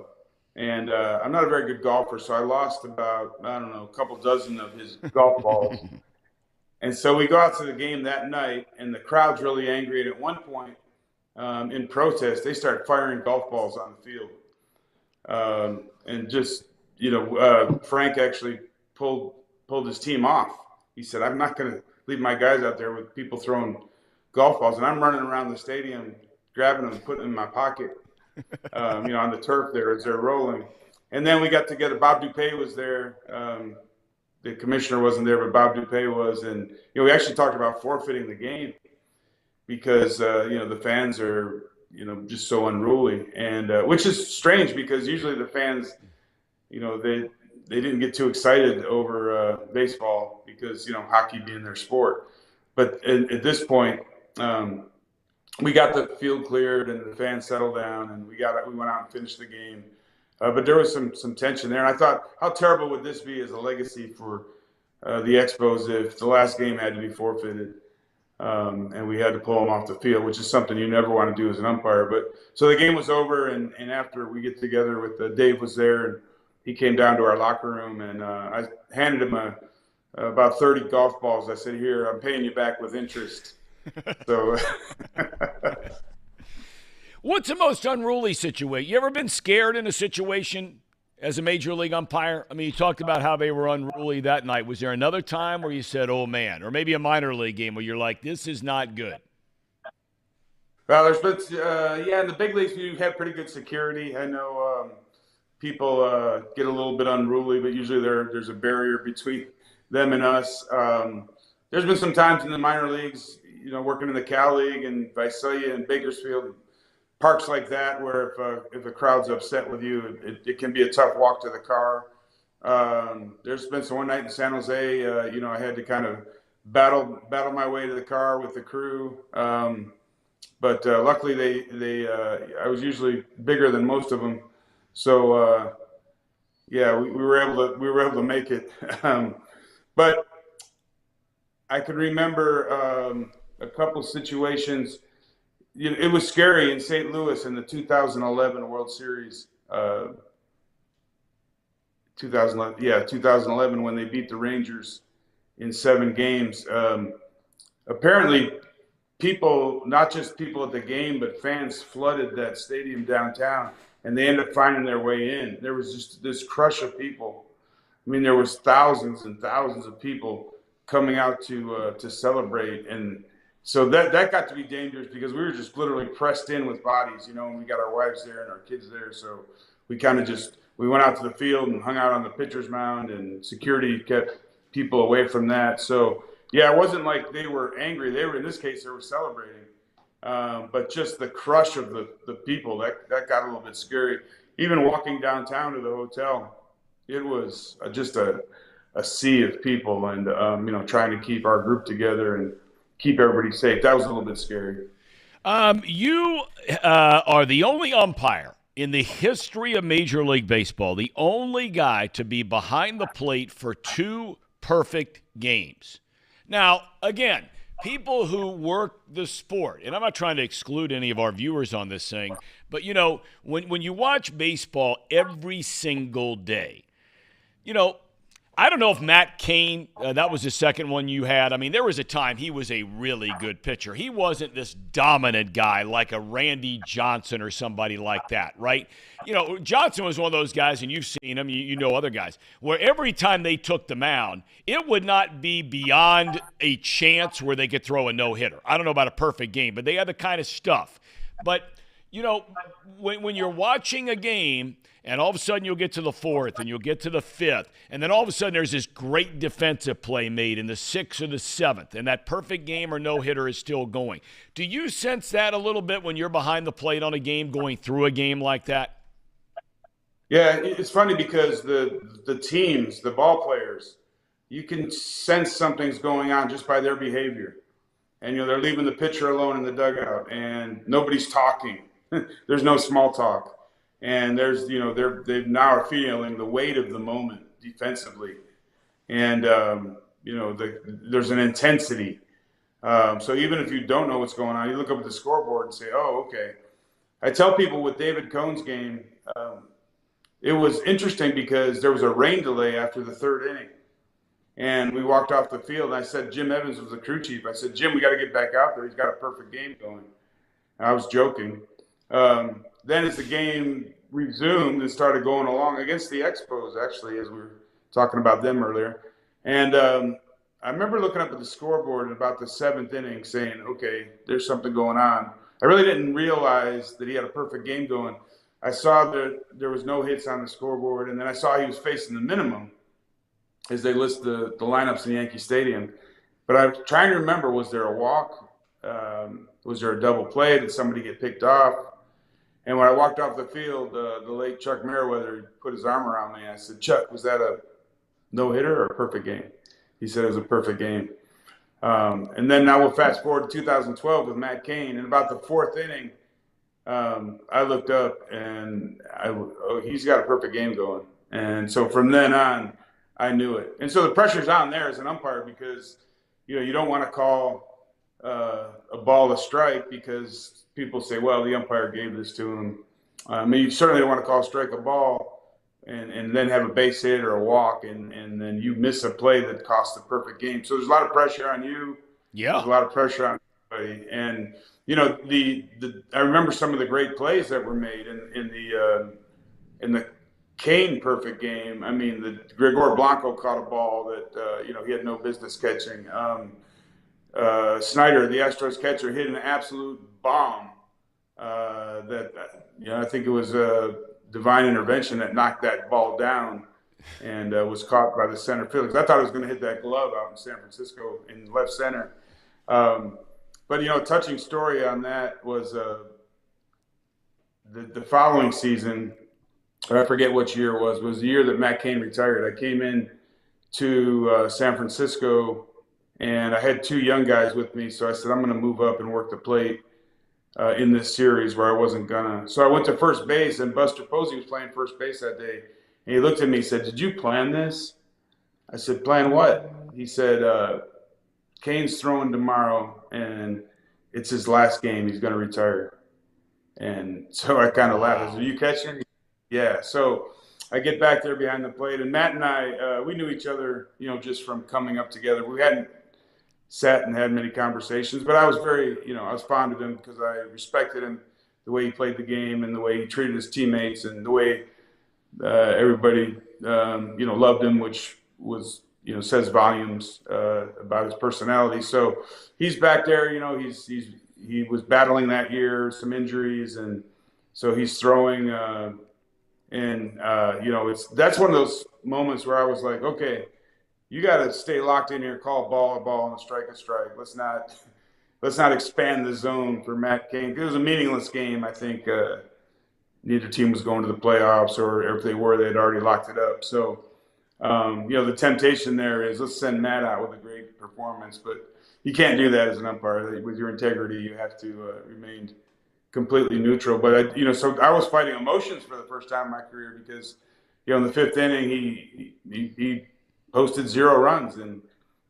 And I'm not a very good golfer, so I lost about, a couple dozen of his golf balls. And so we go out to the game that night, and the crowd's really angry. And at one point, in protest, they start firing golf balls on the field. And just, Frank actually pulled his team off. He said, "I'm not going to leave my guys out there with people throwing golf balls." And I'm running around the stadium, grabbing them and putting them in my pocket, on the turf there as they're rolling. And then we got together. Bob Dupé was there. The commissioner wasn't there, but Bob Dupé was. And, we actually talked about forfeiting the game because, the fans are, just so unruly. And which is strange because usually the fans, they didn't get too excited over baseball because, hockey being their sport. But at this point, we got the field cleared and the fans settled down, and we went out and finished the game. But there was some tension there. And I thought, how terrible would this be as a legacy for the Expos if the last game had to be forfeited and we had to pull them off the field, which is something you never want to do as an umpire. But so the game was over, and after we get together with Dave was there, and he came down to our locker room, and I handed him about 30 golf balls. I said, "Here, I'm paying you back with interest." So, what's the most unruly situation? You ever been scared in a situation as a major league umpire? I mean, you talked about how they were unruly that night. Was there another time where you said, "Oh man," or maybe a minor league game where you're like, "This is not good"? Well, there's been, in the big leagues, you have pretty good security. I know people get a little bit unruly, but usually there's a barrier between them and us. There's been some times in the minor leagues, working in the Cal League and Visalia and Bakersfield, parks like that, where if a crowd's upset with you, it can be a tough walk to the car. There's been some one night in San Jose, I had to kind of battle my way to the car with the crew. But luckily I was usually bigger than most of them. So, we were able to make it. But I can remember a couple situations. It was scary in St. Louis in the 2011 World Series. 2011, yeah, 2011 when they beat the Rangers in 7 games. Apparently, people, not just people at the game, but fans flooded that stadium downtown, and they ended up finding their way in. There was just this crush of people. I mean, there was thousands and thousands of people coming out to celebrate, and so that got to be dangerous because we were just literally pressed in with bodies, and we got our wives there and our kids there, so we kind of just we went out to the field and hung out on the pitcher's mound, and security kept people away from that. So yeah, it wasn't like they were angry. They were, in this case, they were celebrating. But just the crush of the people, that got a little bit scary. Even walking downtown to the hotel, it was just a sea of people, and trying to keep our group together and keep everybody safe. That was a little bit scary. You are the only umpire in the history of Major League Baseball, the only guy to be behind the plate for 2 perfect games. Now, again, people who work the sport, and I'm not trying to exclude any of our viewers on this thing, but, when you watch baseball every single day, I don't know if Matt Cain, that was the second one you had. I mean, there was a time he was a really good pitcher. He wasn't this dominant guy like a Randy Johnson or somebody like that, right? Johnson was one of those guys, and you've seen him, you know other guys, where every time they took the mound, it would not be beyond a chance where they could throw a no-hitter. I don't know about a perfect game, but they had the kind of stuff. But, when you're watching a game – and all of a sudden you'll get to the 4th and you'll get to the 5th. And then all of a sudden there's this great defensive play made in the 6th or the 7th. And that perfect game or no-hitter is still going. Do you sense that a little bit when you're behind the plate on a game, going through a game like that? Yeah, it's funny because the teams, the ball players, you can sense something's going on just by their behavior. And, they're leaving the pitcher alone in the dugout and nobody's talking. There's no small talk. And there's, they now are feeling the weight of the moment defensively. And, there's an intensity. So even if you don't know what's going on, you look up at the scoreboard and say, oh, okay. I tell people with David Cohn's game, it was interesting because there was a rain delay after the 3rd inning. And we walked off the field, and I said, Jim Evans was the crew chief. I said, Jim, we got to get back out there. He's got a perfect game going. And I was joking. Then as the game resumed and started going along against the Expos, actually, as we were talking about them earlier. And I remember looking up at the scoreboard at about the 7th inning saying, okay, there's something going on. I really didn't realize that he had a perfect game going. I saw that there was no hits on the scoreboard, and then I saw he was facing the minimum as they list the lineups in Yankee Stadium. But I'm trying to remember, was there a walk? Was there a double play? Did somebody get picked off? And when I walked off the field, the late Chuck Merriweather put his arm around me. I said, Chuck, was that a no-hitter or a perfect game? He said it was a perfect game. And then now we'll fast forward to 2012 with Matt Cain. In about the 4th inning, I looked up and he's got a perfect game going. And so from then on, I knew it. And so the pressure's on there as an umpire because, you don't want to call a ball a strike because people say, well, the umpire gave this to him. I mean, you certainly don't want to call a strike a ball and then have a base hit or a walk and then you miss a play that costs the perfect game. So there's a lot of pressure on you. Yeah. There's a lot of pressure on everybody. And, I remember some of the great plays that were made in the Cain perfect game. I mean, the Gregor Blanco caught a ball that, he had no business catching. Snyder, the Astros catcher, hit an absolute bomb that I think it was a divine intervention that knocked that ball down and was caught by the center fielder. I thought it was going to hit that glove out in San Francisco in left center. But a touching story on that was the following season. I forget which year it was the year that Matt Cain retired. I came in to San Francisco. And I had 2 young guys with me, so I said, I'm going to move up and work the plate in this series where I wasn't going to. So I went to first base, and Buster Posey was playing first base that day. And he looked at me and said, did you plan this? I said, plan what? He said, Kane's throwing tomorrow, and it's his last game. He's going to retire. And so I kind of laughed. I said, "Are you catching?" Yeah. So I get back there behind the plate, and Matt and I, we knew each other, just from coming up together. We hadn't sat and had many conversations, but I was I was fond of him because I respected him, the way he played the game and the way he treated his teammates and the way everybody, loved him, which was, says volumes about his personality. So he's back there, he was battling that year, some injuries, and so he's throwing. That's one of those moments where I was like, okay, you got to stay locked in here, call a ball, and a strike. Let's not expand the zone for Matt Cain. It was a meaningless game. I think neither team was going to the playoffs, or if they were, they'd already locked it up. So, the temptation there is, let's send Matt out with a great performance, but you can't do that as an umpire. With your integrity, you have to remain completely neutral. But so I was fighting emotions for the first time in my career because, in the fifth inning, he posted 0 runs, and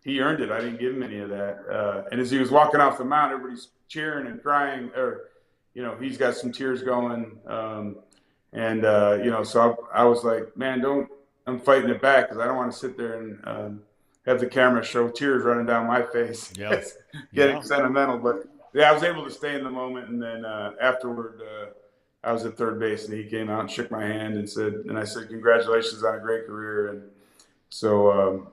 he earned it. I didn't give him any of that. And as he was walking off the mound, everybody's cheering and crying, or he's got some tears going. So I was like, man, I'm fighting it back because I don't want to sit there and have the camera show tears running down my face. Yep. Getting sentimental. But yeah, I was able to stay in the moment. And then afterward, I was at third base, and he came out and shook my hand and I said, congratulations on a great career. And so,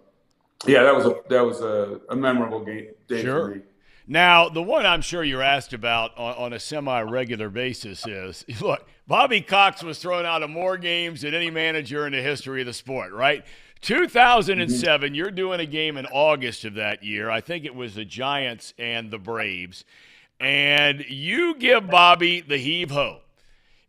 that was a memorable day for me. Now, the one I'm sure you're asked about on a semi-regular basis is, look, Bobby Cox was thrown out of more games than any manager in the history of the sport, right? 2007, you're doing a game in August of that year. I think it was the Giants and the Braves. And you give Bobby the heave-ho.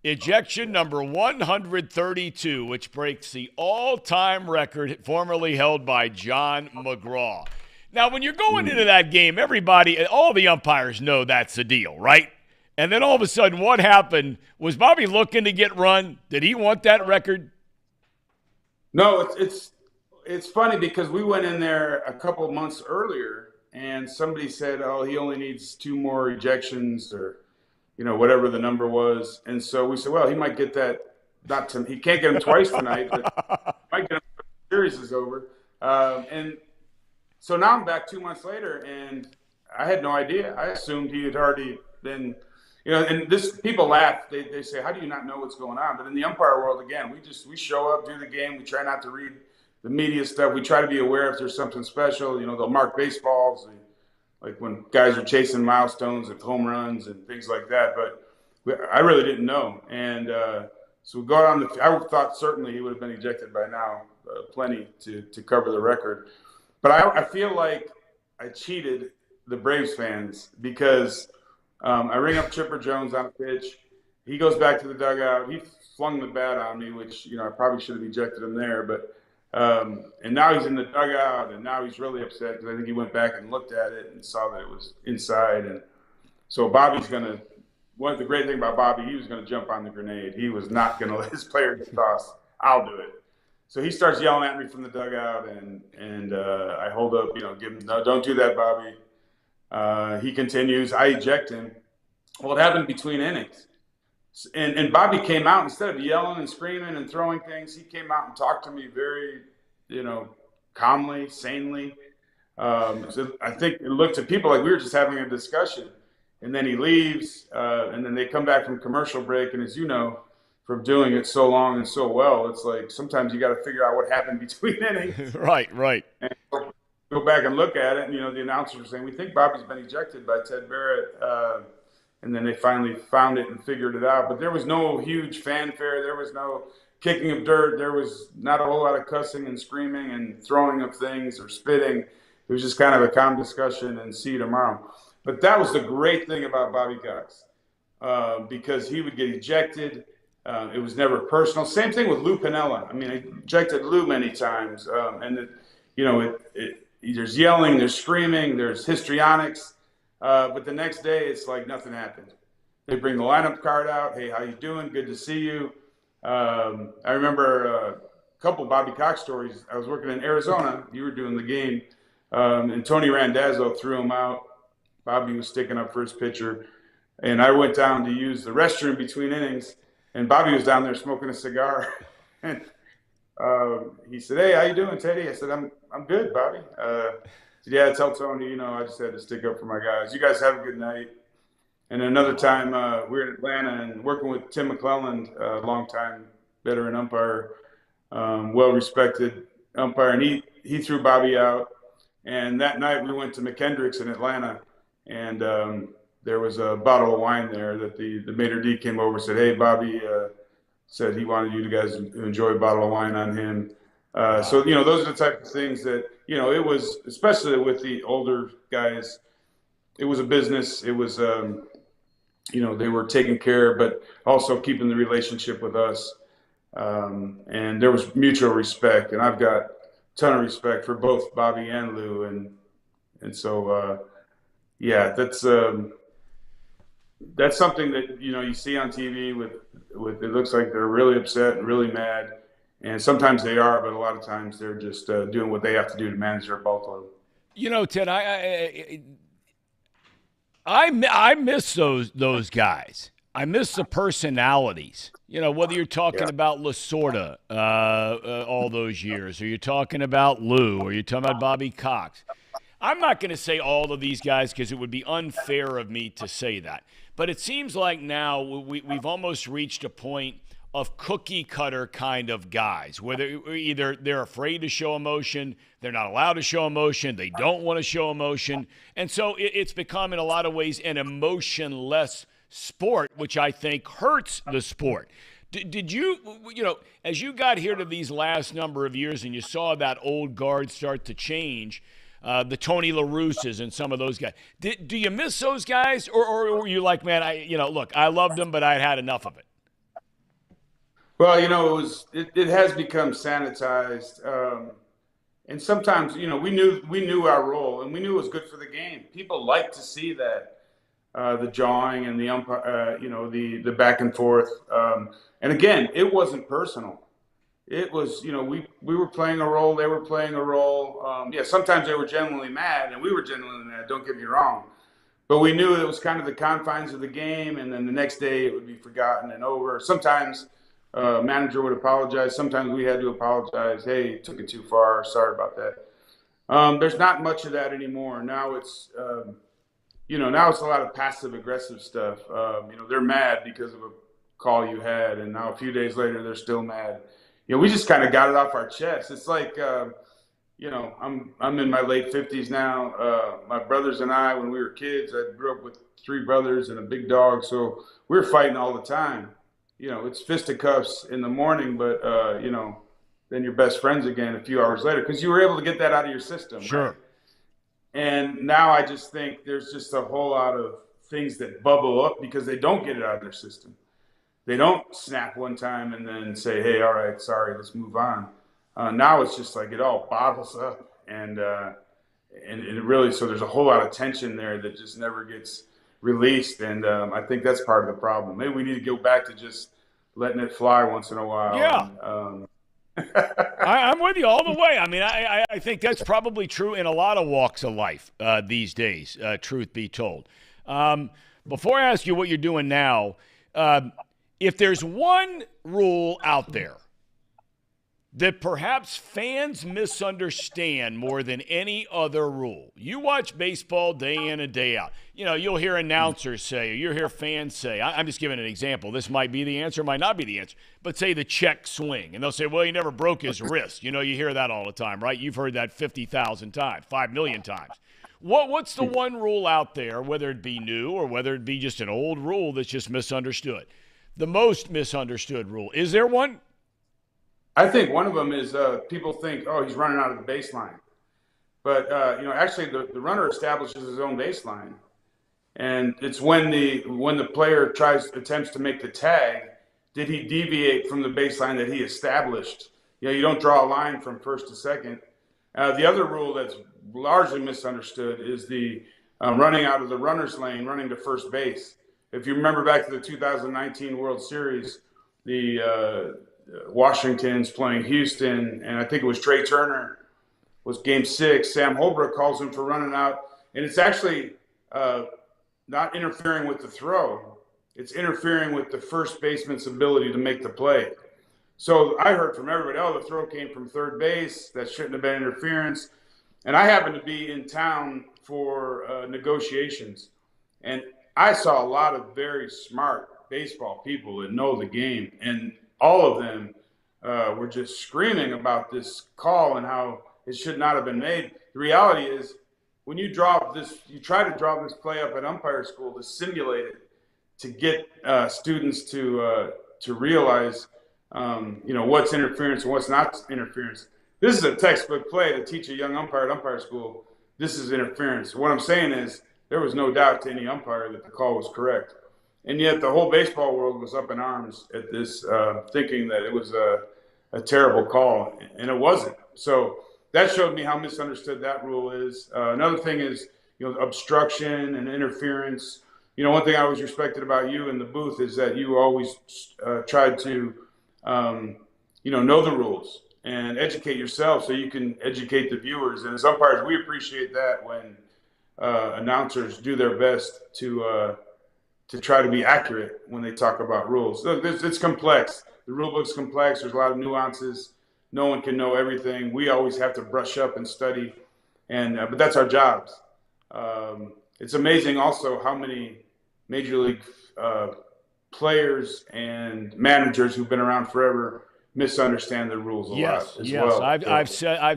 Ejection number 132, which breaks the all-time record formerly held by John McGraw. Now, when you're going into that game, all the umpires know that's the deal, right? And then all of a sudden, what happened? Was Bobby looking to get run? Did he want that record? No, it's funny because we went in there a couple of months earlier, and somebody said, oh, he only needs 2 more ejections, or whatever the number was. And so we said, well, he might get that. He can't get him twice tonight, but might get him when the series is over. And so now I'm back 2 months later, and I had no idea. I assumed he had already been, and people laugh. They say, how do you not know what's going on? But in the umpire world, again, we show up, do the game. We try not to read the media stuff. We try to be aware if there's something special. They'll mark baseballs, like when guys are chasing milestones of home runs and things like that. But I really didn't know. And so we go on I thought certainly he would have been ejected by now, plenty to cover the record. But I feel like I cheated the Braves fans because I ring up Chipper Jones on a pitch. He goes back to the dugout. He flung the bat on me, which, I probably should have ejected him there. But and now he's in the dugout, and now he's really upset because I think he went back and looked at it and saw that it was inside. And so the great thing about Bobby, he was going to jump on the grenade. He was not going to let his player get tossed. I'll do it. So he starts yelling at me from the dugout, and I hold up, give him, no, don't do that, Bobby. He continues. I eject him. Well, it happened between innings. And Bobby came out, instead of yelling and screaming and throwing things, he came out and talked to me very, calmly, sanely. So I think it looked to people like we were just having a discussion. And then he leaves, and then they come back from commercial break. And as you know, from doing it so long and so well, it's like sometimes you got to figure out what happened between innings. Right. And go back and look at it. And, the announcers were saying, we think Bobby's been ejected by Ted Barrett. And then they finally found it and figured it out. But there was no huge fanfare. There was no kicking of dirt. There was not a whole lot of cussing and screaming and throwing of things or spitting. It was just kind of a calm discussion and see you tomorrow. But that was the great thing about Bobby Cox, because he would get ejected. It was never personal. Same thing with Lou Piniella. I mean, I ejected Lou many times. There's yelling, there's screaming, there's histrionics. But the next day, it's like nothing happened. They bring the lineup card out. Hey, how you doing? Good to see you. I remember a couple Bobby Cox stories. I was working in Arizona. You were doing the game. and Tony Randazzo threw him out. Bobby was sticking up for his pitcher, and I went down to use the restroom between innings, and Bobby was down there smoking a cigar, and he said, "Hey, how you doing, Teddy?" I said, "I'm good, Bobby." He said, "Yeah, tell Tony, I just had to stick up for my guys. You guys have a good night." And another time, we were in Atlanta and working with Tim McClelland, a longtime veteran umpire, well-respected umpire, and he threw Bobby out. And that night we went to McKendrick's in Atlanta, and there was a bottle of wine there that the maitre d' came over and said, "Hey, Bobby said he wanted you guys to enjoy a bottle of wine on him." So, those are the type of things that, it was, especially with the older guys, it was a business. It was, they were taking care, but also keeping the relationship with us. And there was mutual respect, and I've got a ton of respect for both Bobby and Lou. And so, that's something that, you see on TV with it looks like they're really upset and really mad. And sometimes they are, but a lot of times they're just doing what they have to do to manage their ball club. Ted, I miss those guys. I miss the personalities. Whether you're talking about Lasorda all those years, or you're talking about Lou, or you're talking about Bobby Cox. I'm not going to say all of these guys because it would be unfair of me to say that. But it seems like now we've almost reached a point of cookie cutter kind of guys, where either they're afraid to show emotion, they're not allowed to show emotion, they don't want to show emotion. And so it's become in a lot of ways an emotionless sport, which I think hurts the sport. Did you, as you got here to these last number of years and you saw that old guard start to change, the Tony La Russes and some of those guys, do you miss those guys, or were you like, man, look, I loved them, but I had enough of it? Well, it has become sanitized, and sometimes we knew our role, and we knew it was good for the game. People like to see that, the jawing and the umpire, the back and forth, and again, it wasn't personal. It was, we were playing a role, they were playing a role. Sometimes they were genuinely mad, and we were genuinely mad. Don't get me wrong, but we knew it was kind of the confines of the game, and then the next day it would be forgotten and over. Sometimes. Manager would apologize. Sometimes we had to apologize. Hey, took it too far. Sorry about that. There's not much of that anymore. Now it's, now it's a lot of passive aggressive stuff. They're mad because of a call you had, and now a few days later they're still mad. We just kind of got it off our chest. It's like, I'm in my late 50s now. My brothers and I, when we were kids, I grew up with 3 brothers and a big dog, so we were fighting all the time. It's fisticuffs in the morning, but, then you're best friends again a few hours later because you were able to get that out of your system. Sure. Right? And now I just think there's just a whole lot of things that bubble up because they don't get it out of their system. They don't snap one time and then say, hey, all right, sorry, let's move on. Now it's just like it all bottles up. And it really, so there's a whole lot of tension there that just never gets released, and I think that's part of the problem. Maybe we need to go back to just letting it fly once in a while. Yeah, I'm with you all the way. I mean, I think that's probably true in a lot of walks of life these days, truth be told. Before I ask you what you're doing now, if there's one rule out there that perhaps fans misunderstand more than any other rule. You watch baseball day in and day out. You'll hear announcers say, or you'll hear fans say, I'm just giving an example. This might be the answer, might not be the answer. But say the check swing, and they'll say, well, he never broke his wrist. You hear that all the time, right? You've heard that 50,000 times, 5 million times. What's the one rule out there, whether it be new or whether it be just an old rule that's just misunderstood? The most misunderstood rule. Is there one? I think one of them is people think, oh, he's running out of the baseline. But, actually the runner establishes his own baseline. And it's when the player attempts to make the tag, did he deviate from the baseline that he established? You don't draw a line from first to second. The other rule that's largely misunderstood is the running out of the runner's lane, running to first base. If you remember back to the 2019 World Series, the Washington's playing Houston, and I think it was Trey Turner was Game 6. Sam Holbrook calls him for running out, and it's actually not interfering with the throw. It's interfering with the first baseman's ability to make the play. So I heard from everybody, oh, the throw came from third base. That shouldn't have been interference. And I happened to be in town for negotiations. And I saw a lot of very smart baseball people that know the game. And all of them were just screaming about this call and how it should not have been made. The reality is, when you try to draw this play up at umpire school to simulate it, to get students to realize, what's interference and what's not interference. This is a textbook play to teach a young umpire at umpire school. This is interference. What I'm saying is there was no doubt to any umpire that the call was correct. And yet the whole baseball world was up in arms at this, thinking that it was a terrible call, and it wasn't. So that showed me how misunderstood that rule is. Another thing is, obstruction and interference. One thing I always respected about you in the booth is that you always tried to, know the rules and educate yourself so you can educate the viewers. And as umpires, we appreciate that when announcers do their best to try to be accurate when they talk about rules. Look, it's complex. The rule book's complex. There's a lot of nuances. No one can know everything. We always have to brush up and study, but that's our jobs. It's amazing also how many Major League players and managers who've been around forever misunderstand the rules a lot as well. I've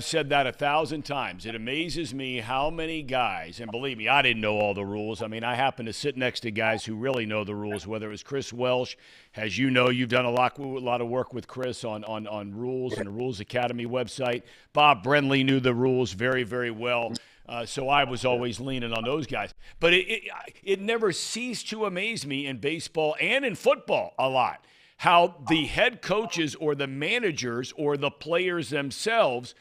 said that 1,000 times. It amazes me how many guys, and believe me, I didn't know all the rules. I mean, I happen to sit next to guys who really know the rules, whether it was Chris Welsh. As you know, you've done a lot of work with Chris on rules and the Rules Academy website. Bob Brenly knew the rules very, very well. So I was always leaning on those guys. But it never ceased to amaze me in baseball and in football a lot how the head coaches or the managers or the players themselves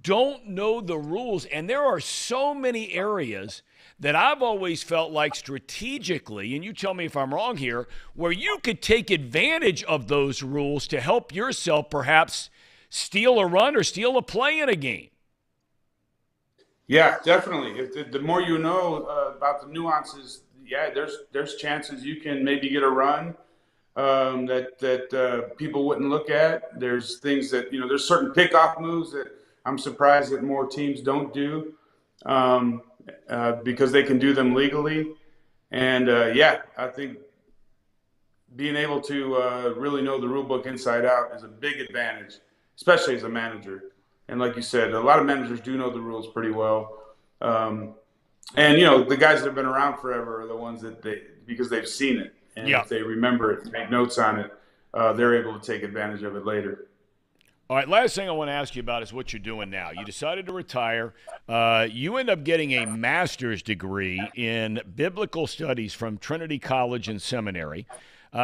don't know the rules. And there are so many areas that I've always felt like strategically, and you tell me if I'm wrong here, where you could take advantage of those rules to help yourself perhaps steal a run or steal a play in a game. Yeah, definitely. The more you know about the nuances, there's chances you can maybe get a run that people wouldn't look at. There's things that, there's certain pickoff moves that I'm surprised that more teams don't do because they can do them legally. And, I think being able to really know the rule book inside out is a big advantage, especially as a manager. And like you said, a lot of managers do know the rules pretty well. And, the guys that have been around forever are the ones that because they've seen it. And if they remember it, make notes on it, they're able to take advantage of it later. All right, last thing I want to ask you about is what you're doing now. You decided to retire. You end up getting a master's degree in biblical studies from Trinity College and Seminary.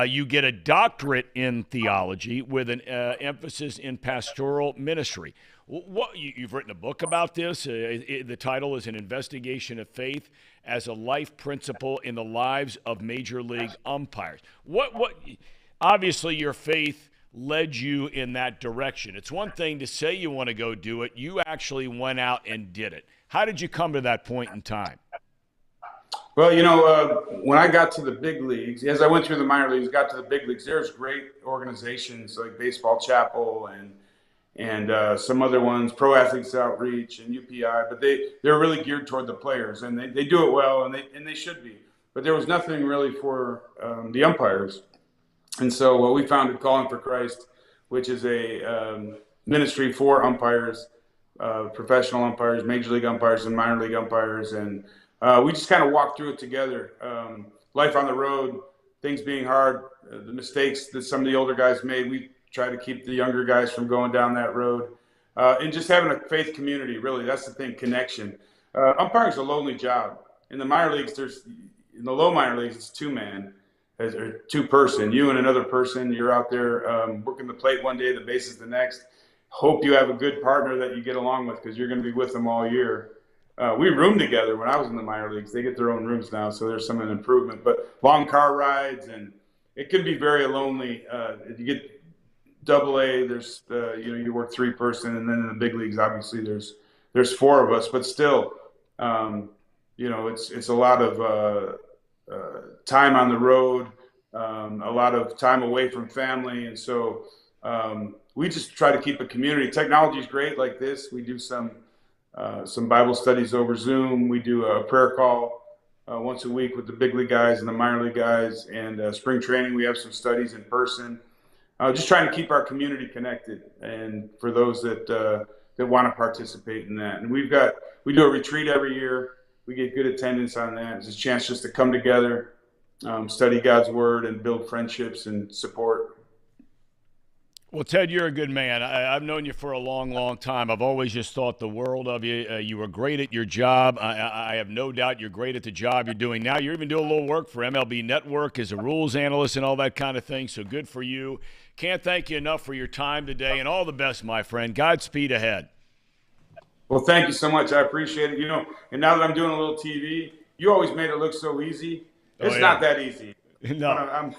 You get a doctorate in theology with an emphasis in pastoral ministry. You've written a book about this. The title is An Investigation of Faith as a Life Principle in the Lives of Major League Umpires. Obviously, your faith led you in that direction. It's one thing to say you want to go do it. You actually went out and did it. How did you come to that point in time? Well, when I got to the big leagues, as I went through the minor leagues, got to the big leagues, there's great organizations like Baseball Chapel and some other ones, Pro Athletes Outreach and UPI, but they're really geared toward the players, and they do it well, and they should be. But there was nothing really for the umpires. And so we founded Calling for Christ, which is a ministry for umpires, professional umpires, major league umpires, and minor league umpires. And we just kind of walked through it together. Life on the road, things being hard, the mistakes that some of the older guys made, we try to keep the younger guys from going down that road. And just having a faith community, really, that's the thing, connection. Umpiring is a lonely job. In the minor leagues, in the low minor leagues, it's two-man. Or two-person, you and another person. You're out there working the plate one day, the bases the next. Hope you have a good partner that you get along with because you're going to be with them all year. We roomed together when I was in the minor leagues. They get their own rooms now, so there's some improvement. But long car rides, and it can be very lonely. If you get Double-A, there's you work three-person, and then in the big leagues, obviously there's there's 4 of us, but still, it's a lot of time on the road, a lot of time away from family, and so we just try to keep a community. Technology is great like this. We do some Bible studies over Zoom. We do a prayer call once a week with the big league guys and the minor league guys. And spring training, we have some studies in person. Just trying to keep our community connected, and for those that want to participate in that. And we do a retreat every year. We get good attendance on that. It's a chance just to come together, study God's word, and build friendships and support. Well, Ted, you're a good man. I've known you for a long, long time. I've always just thought the world of you. You were great at your job. I have no doubt you're great at the job you're doing now. You're even doing a little work for MLB Network as a rules analyst and all that kind of thing, so good for you. Can't thank you enough for your time today, and all the best, my friend. Godspeed ahead. Well, thank you so much. I appreciate it. And now that I'm doing a little TV, you always made it look so easy. It's not that easy. No.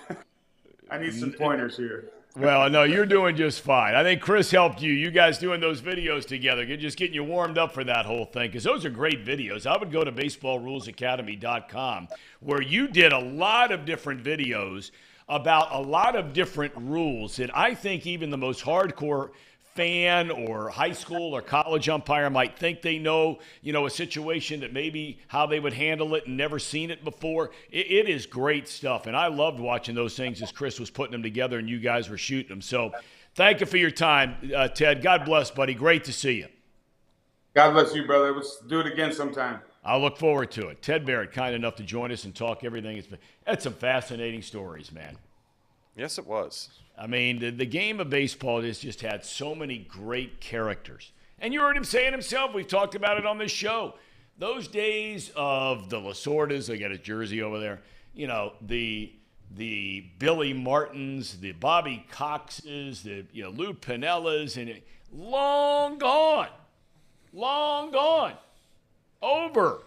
I need some pointers here. Well, no, you're doing just fine. I think Chris helped you. You guys doing those videos together, just getting you warmed up for that whole thing, because those are great videos. I would go to baseballrulesacademy.com, where you did a lot of different videos about a lot of different rules that I think even the most hardcore fan or high school or college umpire might think they know, a situation that maybe how they would handle it and never seen it before. It is great stuff, and I loved watching those things as Chris was putting them together and you guys were shooting them. So thank you for your time, Ted. God bless, buddy. Great to see you. God bless you, brother. Let's do it again sometime. I'll look forward to it. Ted Barrett, kind enough to join us and talk everything. That's some fascinating stories, man. Yes, it was. I mean, the game of baseball has just had so many great characters. And you heard him say it himself. We've talked about it on this show. Those days of the Lasordas, they got his jersey over there, the Billy Martins, the Bobby Coxes, the Lou Pinellas, and long gone. Long gone. Over.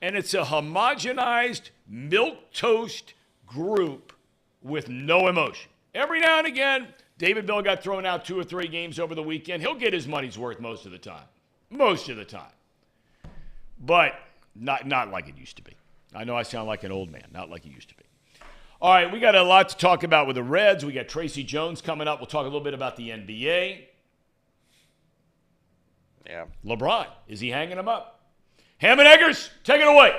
And it's a homogenized, milquetoast group with no emotion. Every now and again, David Bell got thrown out 2 or 3 games over the weekend. He'll get his money's worth most of the time. Most of the time. But not like it used to be. I know I sound like an old man. Not like it used to be. All right, we got a lot to talk about with the Reds. We got Tracy Jones coming up. We'll talk a little bit about the NBA. Yeah. LeBron, is he hanging him up? Ham and Eggers, take it away.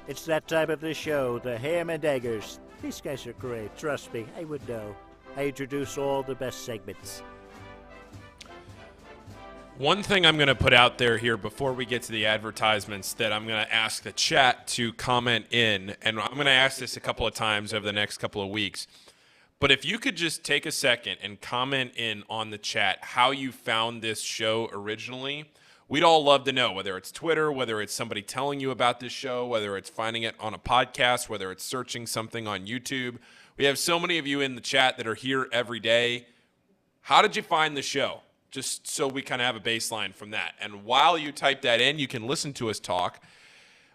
It's that time of the show, the Ham and Eggers. These guys are great. Trust me, I would know. I introduce all the best segments. One thing I'm going to put out there here before we get to the advertisements that I'm going to ask the chat to comment in, and I'm going to ask this a couple of times over the next couple of weeks, but if you could just take a second and comment in on the chat how you found this show originally, we'd all love to know, whether it's Twitter, whether it's somebody telling you about this show, whether it's finding it on a podcast, whether it's searching something on YouTube. We have so many of you in the chat that are here every day. How did you find the show? Just so we kind of have a baseline from that. And while you type that in, you can listen to us talk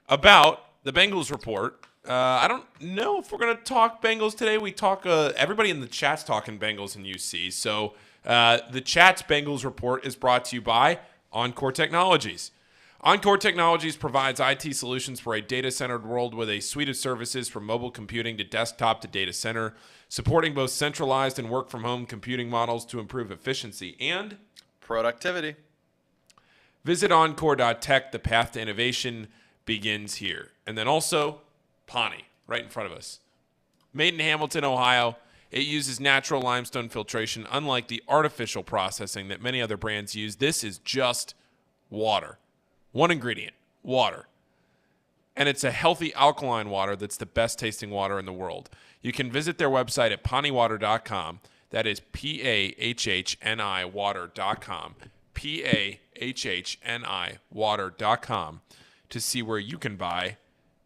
about the Bengals report. I don't know if we're going to talk Bengals today. We talk, everybody in the chat's talking Bengals and UC. So the chat's Bengals report is brought to you by Encore Technologies. Encore Technologies provides IT solutions for a data-centered world with a suite of services from mobile computing to desktop to data center, supporting both centralized and work-from-home computing models to improve efficiency and productivity. Visit encore.tech. The path to innovation begins here. And then also, Pawnee, right in front of us. Made in Hamilton, Ohio. It uses natural limestone filtration, unlike the artificial processing that many other brands use. This is just water. One ingredient, water. And it's a healthy alkaline water that's the best tasting water in the world. You can visit their website at pawneewater.com. That is PAHHNI water.com. PAHHNI water.com to see where you can buy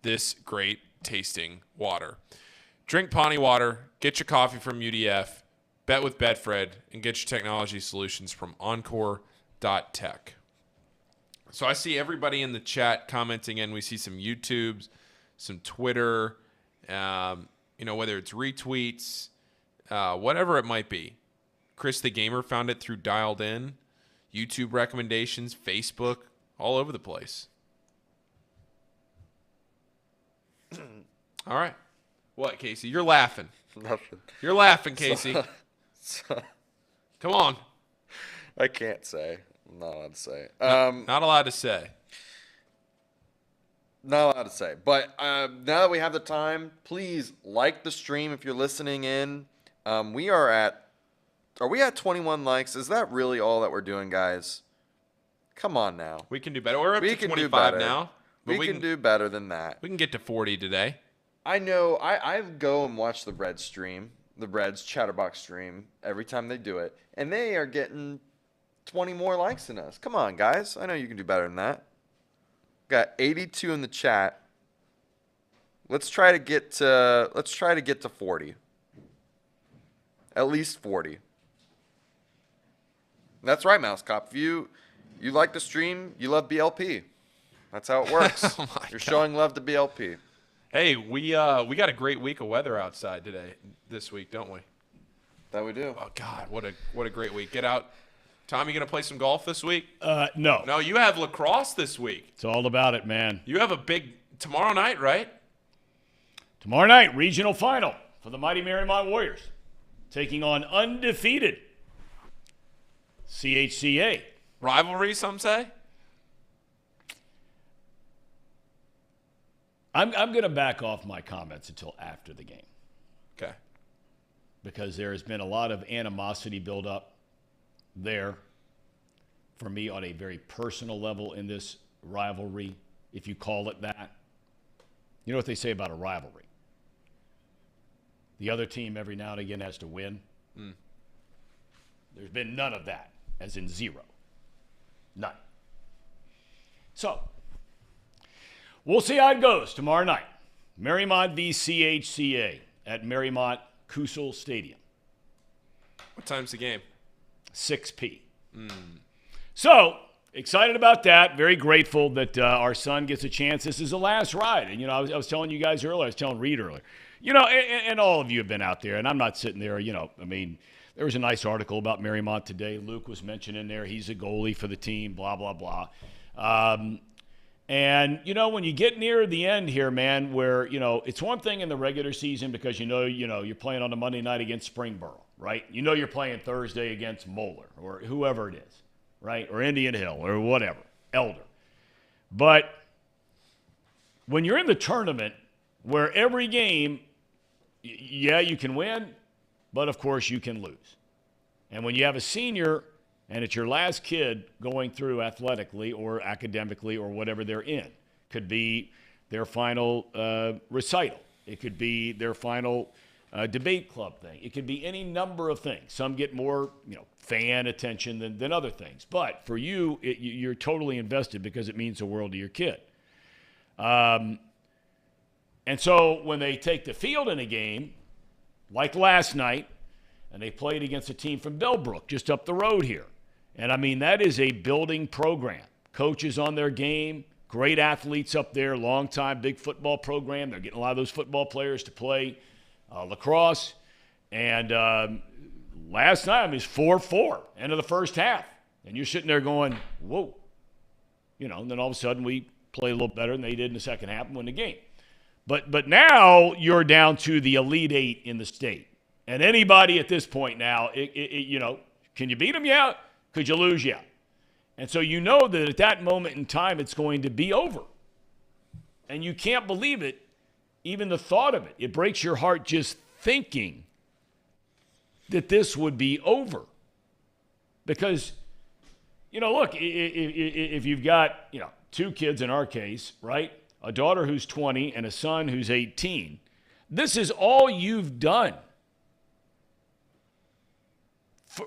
this great tasting water. Drink Pawnee water, get your coffee from UDF, bet with Betfred, and get your technology solutions from Encore.tech. So I see everybody in the chat commenting in. We see some YouTubes, some Twitter, whether it's retweets, whatever it might be. Chris the Gamer found it through Dialed In. YouTube recommendations, Facebook, all over the place. All right. What, Casey? You're laughing. Nothing. You're laughing, Casey. Come on. I can't say. I'm not allowed to say. Not allowed to say. Not allowed to say. But now that we have the time, please like the stream if you're listening in. Are we at 21 likes? Is that really all that we're doing, guys? Come on now. We can do better. We're up to 25 now. But We can do better than that. We can get to 40 today. I know. I go and watch the Reds stream, the Reds Chatterbox stream, every time they do it. And they are getting 20 more likes than us. Come on, guys. I know you can do better than that. Got 82 in the chat. Let's try to get to 40. At least 40. That's right, Mouse Cop. If you like the stream, you love BLP. That's how it works. You're showing love to BLP. Hey, we got a great week of weather outside this week, don't we? That we do. Oh God, what a great week. Get out. Tom, you gonna play some golf this week? No. No, you have lacrosse this week. It's all about it, man. You have a big tomorrow night, right? Tomorrow night, regional final for the mighty Marymount Warriors, taking on undefeated CHCA. Rivalry, some say? I'm going to back off my comments until after the game Okay. because there has been a lot of animosity build up there for me on a very personal level in this rivalry, if you call it that. You know what they say about a rivalry? The other team every now and again has to win. There's been none of that, as in zero. None. So, we'll see how it goes tomorrow night. Marymount v. CHCA at Marymount Kusel Stadium. What time's the game? 6 p. So, excited about that. Very grateful that our son gets a chance. This is the last ride. And, I was telling you guys earlier, I was telling Reed earlier, and all of you have been out there, and I'm not sitting there, there was a nice article about Marymount today. Luke was mentioning there he's a goalie for the team, blah, blah, blah. And, when you get near the end here, man, where, it's one thing in the regular season because you're playing on a Monday night against Springboro, right? You're playing Thursday against Moeller or whoever it is, right? Or Indian Hill or whatever, Elder. But when you're in the tournament where every game, you can win, but of course you can lose. And when you have a senior and it's your last kid going through athletically or academically or whatever they're in, could be their final recital. It could be their final debate club thing. It could be any number of things. Some get more, fan attention than other things. But for you, you're totally invested because it means the world to your kid. And so when they take the field in a game, like last night, and they played against a team from Bellbrook, just up the road here. And, that is a building program. Coaches on their game, great athletes up there, long-time big football program. They're getting a lot of those football players to play lacrosse. And last night, it was 4-4, end of the first half. And you're sitting there going, whoa. And then all of a sudden we play a little better than they did in the second half and win the game. But now you're down to the Elite Eight in the state. And anybody at this point now, can you beat them? Yeah. Could you lose? Yeah. And so that at that moment in time, it's going to be over. And you can't believe it, even the thought of it. It breaks your heart just thinking that this would be over. Because, look, if you've got, two kids in our case, right? A daughter who's 20 and a son who's 18, this is all you've done.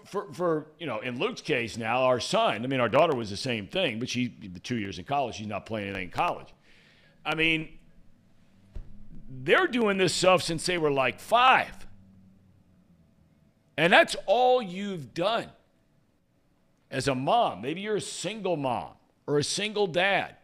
For in Luke's case now, our son, our daughter was the same thing, but she's 2 years in college. She's not playing anything in college. They're doing this stuff since they were like 5. And that's all you've done. As a mom, maybe you're a single mom or a single dad.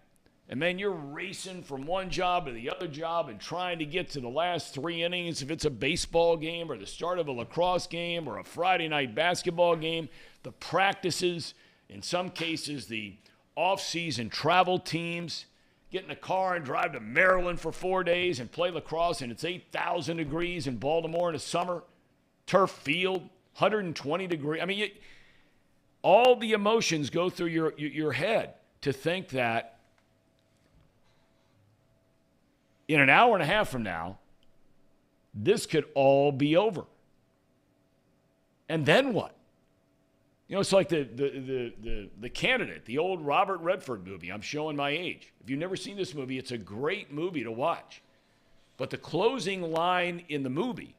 And, man, you're racing from one job to the other job and trying to get to the last 3 innings if it's a baseball game or the start of a lacrosse game or a Friday night basketball game, the practices, In some cases, the off-season travel teams get in a car and drive to Maryland for 4 days and play lacrosse, and it's 8,000 degrees in Baltimore in the summer. Turf field, 120 degrees. I mean, all the emotions go through your head to think that in an hour and a half from now, this could all be over. And then what? You know, it's like the Candidate, the old Robert Redford movie. I'm showing my age. If you've never seen this movie, it's a great movie to watch. But the closing line in the movie,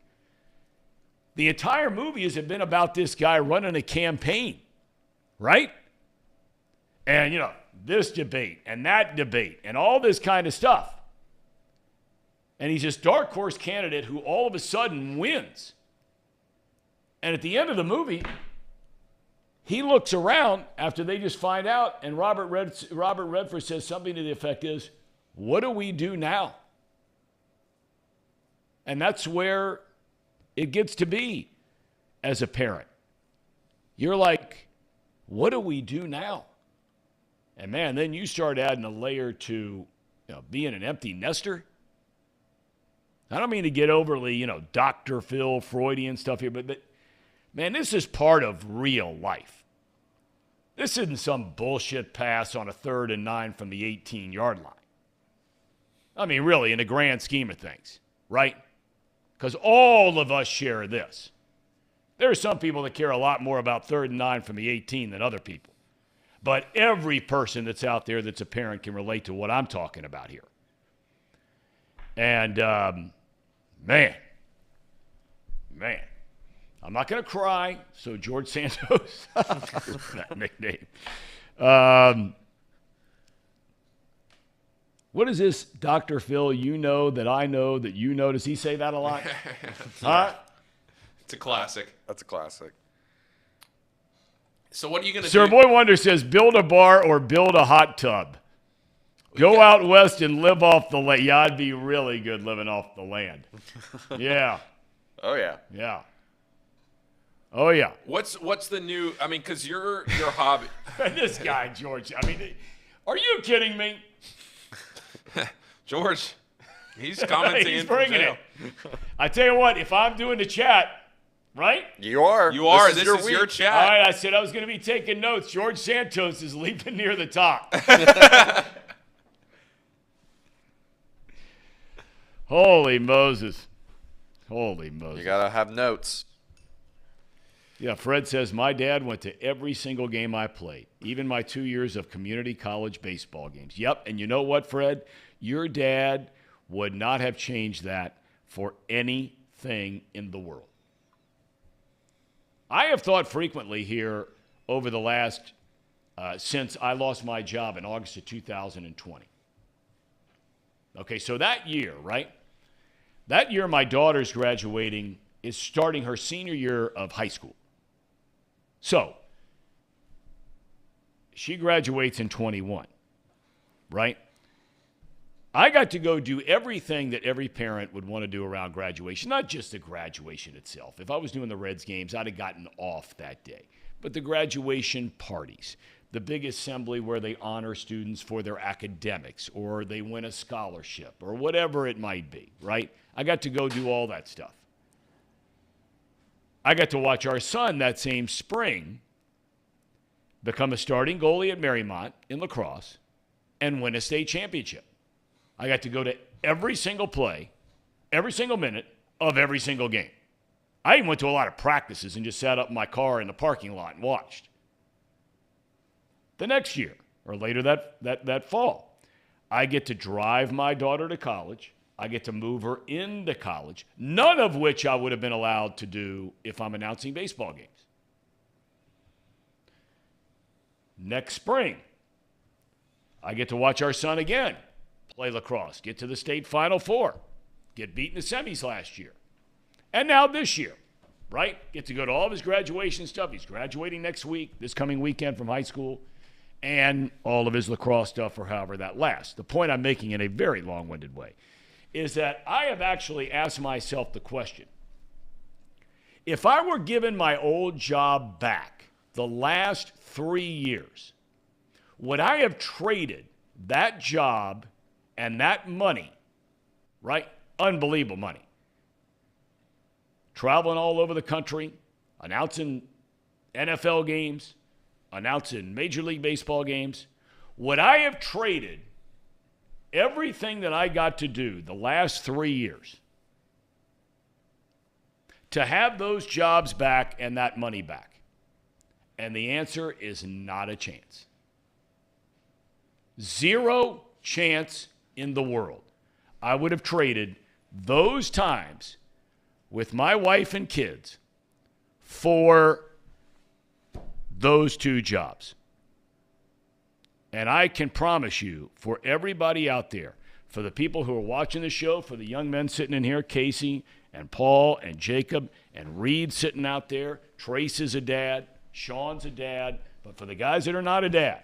the entire movie has been about this guy running a campaign, right? And, you know, this debate and that debate and all this kind of stuff. And he's this dark horse candidate who all of a sudden wins. And at the end of the movie, he looks around after they just find out, and Robert Redford says something to the effect is, what do we do now? And that's where it gets to be as a parent. You're like, what do we do now? And man, then you start adding a layer to, you know, being an empty nester. I don't mean to get overly, you know, Dr. Phil, Freudian stuff here, but man, this is part of real life. This isn't some bullshit pass on a 3rd and 9 from the 18-yard line. I mean, really, in the grand scheme of things, right? Because all of us share this. There are some people that care a lot more about 3rd and 9 from the 18 than other people. But every person that's out there that's a parent can relate to what I'm talking about here. And, man, I'm not going to cry, so George Santos, that nickname. What is this, Dr. Phil, you know that I know that you know? Does he say that a lot? Huh? It's a classic. That's a classic. So what are you going to do? Sir Boy Wonder says, build a bar or build a hot tub. Go out west and live off the land. Yeah, I'd be really good living off the land. Yeah. Oh, yeah. Yeah. Oh, yeah. What's the new, I mean, because your hobby. This guy, George, I mean, are you kidding me? George, he's commenting. He's bringing it. I tell you what, if I'm doing the chat, right? You are. You are. This This is your chat. All right, I said I was going to be taking notes. George Santos is leaping near the top. Holy Moses. Holy Moses. You got to have notes. Yeah, Fred says, my dad went to every single game I played, even my 2 years of community college baseball games. Yep, and you know what, Fred? Your dad would not have changed that for anything in the world. I have thought frequently here over the last, since I lost my job in August of 2020. Okay, so that year, right? That year my daughter's graduating, is starting her senior year of high school. So, she graduates in 21, right? I got to go do everything that every parent would want to do around graduation, not just the graduation itself. If I was doing the Reds games, I'd have gotten off that day. But the graduation parties, the big assembly where they honor students for their academics or they win a scholarship or whatever it might be, right? I got to go do all that stuff. I got to watch our son that same spring become a starting goalie at Marymount in lacrosse and win a state championship. I got to go to every single play, every single minute of every single game. I even went to a lot of practices and just sat up in my car in the parking lot and watched. The next year, or later that fall, I get to drive my daughter to college. I get to move her into college, none of which I would have been allowed to do if I'm announcing baseball games. Next spring, I get to watch our son again play lacrosse, get to the state Final Four, get beat in the semis last year. And now this year, right? Get to go to all of his graduation stuff. He's graduating next week, this coming weekend from high school, and all of his lacrosse stuff for however that lasts. The point I'm making in a very long-winded way is that I have actually asked myself the question, if I were given my old job back the last 3 years, would I have traded that job and that money, right? Unbelievable money. Traveling all over the country, announcing NFL games, announcing Major League Baseball games. Would I have traded everything that I got to do the last 3 years to have those jobs back and that money back? And the answer is not a chance. Zero chance in the world. I would have traded those times with my wife and kids for those 2 jobs. And I can promise you, for everybody out there, for the people who are watching the show, for the young men sitting in here, Casey and Paul and Jacob and Reed sitting out there, Trace is a dad, Sean's a dad, but for the guys that are not a dad,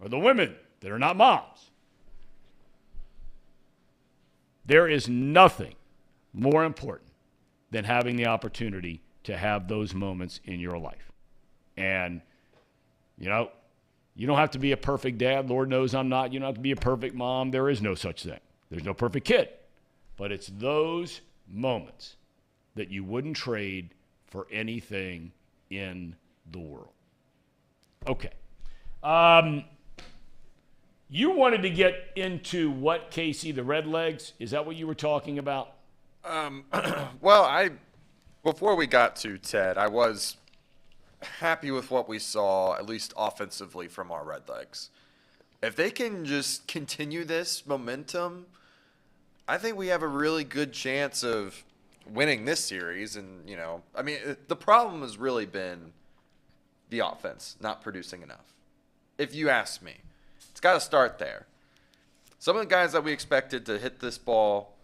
or the women that are not moms, there is nothing more important than having the opportunity to have those moments in your life. And, you know, you don't have to be a perfect dad. Lord knows I'm not. You don't have to be a perfect mom. There is no such thing. There's no perfect kid. But it's those moments that you wouldn't trade for anything in the world. Okay. You wanted to get into what, Casey, the red legs? Is that what you were talking about? Well, before we got to Ted, I was happy with what we saw, at least offensively, from our Redlegs. If they can just continue this momentum, I think we have a really good chance of winning this series. And, you know, I mean, the problem has really been the offense not producing enough. If you ask me, it's got to start there. Some of the guys that we expected to hit this ball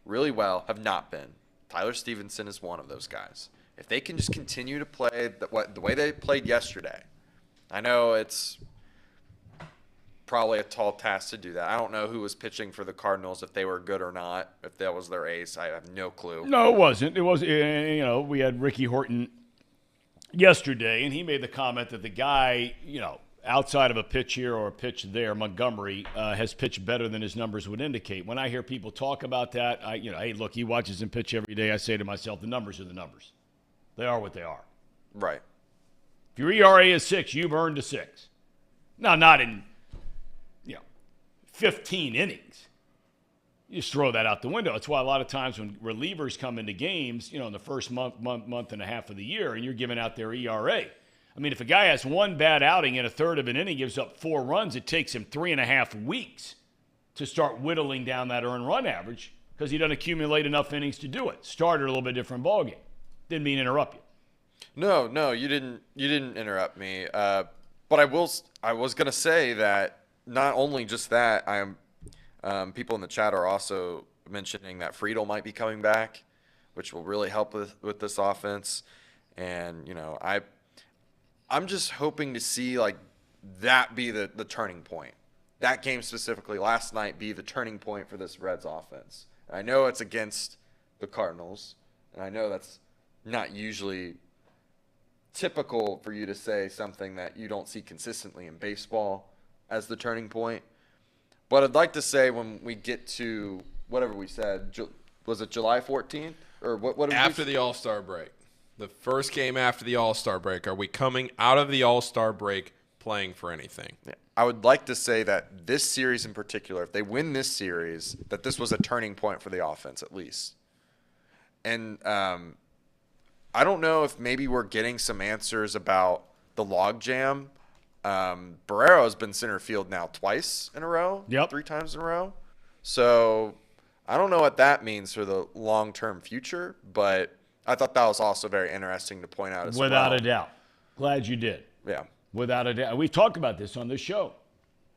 really well have not been. Tyler Stevenson is one of those guys. If they can just continue to play the way they played yesterday, I know it's probably a tall task to do that. I don't know who was pitching for the Cardinals, if they were good or not, if that was their ace. I have no clue. No, it wasn't. It was, you know, we had Ricky Horton yesterday, and he made the comment that the guy, you know, outside of a pitch here or a pitch there, Montgomery has pitched better than his numbers would indicate. When I hear people talk about that, hey, look, he watches him pitch every day. I say to myself, the numbers are the numbers. They are what they are. Right. If your ERA is 6, you've earned a 6. Now, not in, 15 innings. You just throw that out the window. That's why a lot of times when relievers come into games, in the first month and a half of the year, and you're giving out their ERA. I mean, if a guy has one bad outing in a third of an inning, gives up 4 runs, it takes him 3.5 weeks to start whittling down that earned run average because he doesn't accumulate enough innings to do it. Started a little bit different ballgame. Didn't mean to interrupt you. No, you didn't interrupt me. But I was going to say that not only just that, people in the chat are also mentioning that Friedel might be coming back, which will really help with this offense. And, I'm just hoping to see that be the turning point. That game specifically last night be the turning point for this Reds offense. And I know it's against the Cardinals, and I know that's not usually typical for you to say something that you don't see consistently in baseball as the turning point. But I'd like to say when we get to whatever we said, was it July 14th? Or what after the All-Star break. The first game after the All-Star break. Are we coming out of the All-Star break playing for anything? Yeah. I would like to say that this series in particular, if they win this series, that this was a turning point for the offense at least. And I don't know if maybe we're getting some answers about the logjam. Barrero's been center field now twice in a row, 3 times in a row. So I don't know what that means for the long-term future, but I thought that was also very interesting to point out as well. Without a doubt. Glad you did. Yeah. Without a doubt. We've talked about this on this show.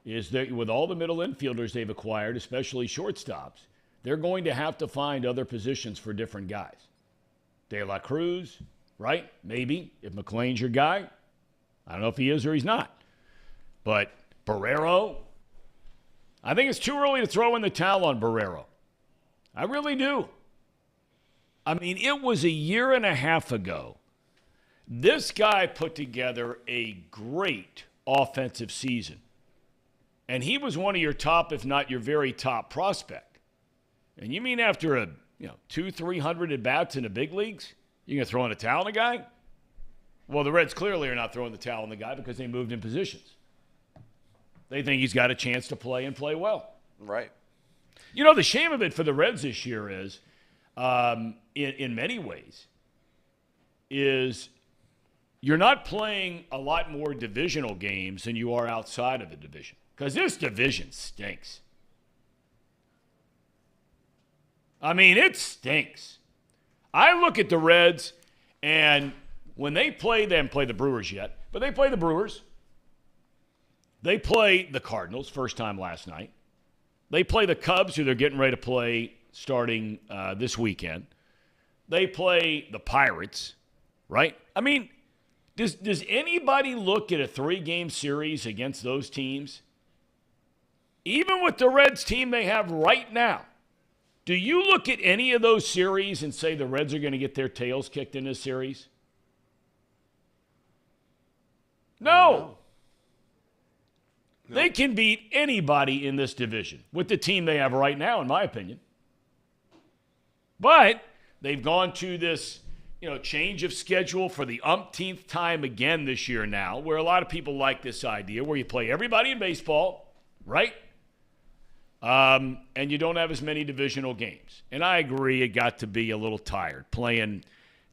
Is that with all the middle infielders they've acquired, especially shortstops, they're going to have to find other positions for different guys. De La Cruz, right? Maybe. If McLean's your guy. I don't know if he is or he's not. But Barrero, I think it's too early to throw in the towel on Barrero. I really do. I mean, it was a year and a half ago This guy put together a great offensive season. And he was one of your top, if not your very top prospect. And you mean after a 200-300 at-bats in the big leagues, you're going to throw in a towel on a guy? Well, the Reds clearly are not throwing the towel on the guy because they moved in positions. They think he's got a chance to play and play well. Right. The shame of it for the Reds this year is, in many ways, is you're not playing a lot more divisional games than you are outside of the division. Because this division stinks. I mean, it stinks. I look at the Reds, and when they play the Brewers yet, but they play the Brewers. They play the Cardinals, first time last night. They play the Cubs, who they're getting ready to play starting this weekend. They play the Pirates, right? I mean, does anybody look at a 3-game series against those teams? Even with the Reds team they have right now, do you look at any of those series and say the Reds are going to get their tails kicked in this series? No. They can beat anybody in this division with the team they have right now, in my opinion. But they've gone to this, change of schedule for the umpteenth time again this year now, where a lot of people like this idea where you play everybody in baseball, right? And you don't have as many divisional games. And I agree, it got to be a little tired playing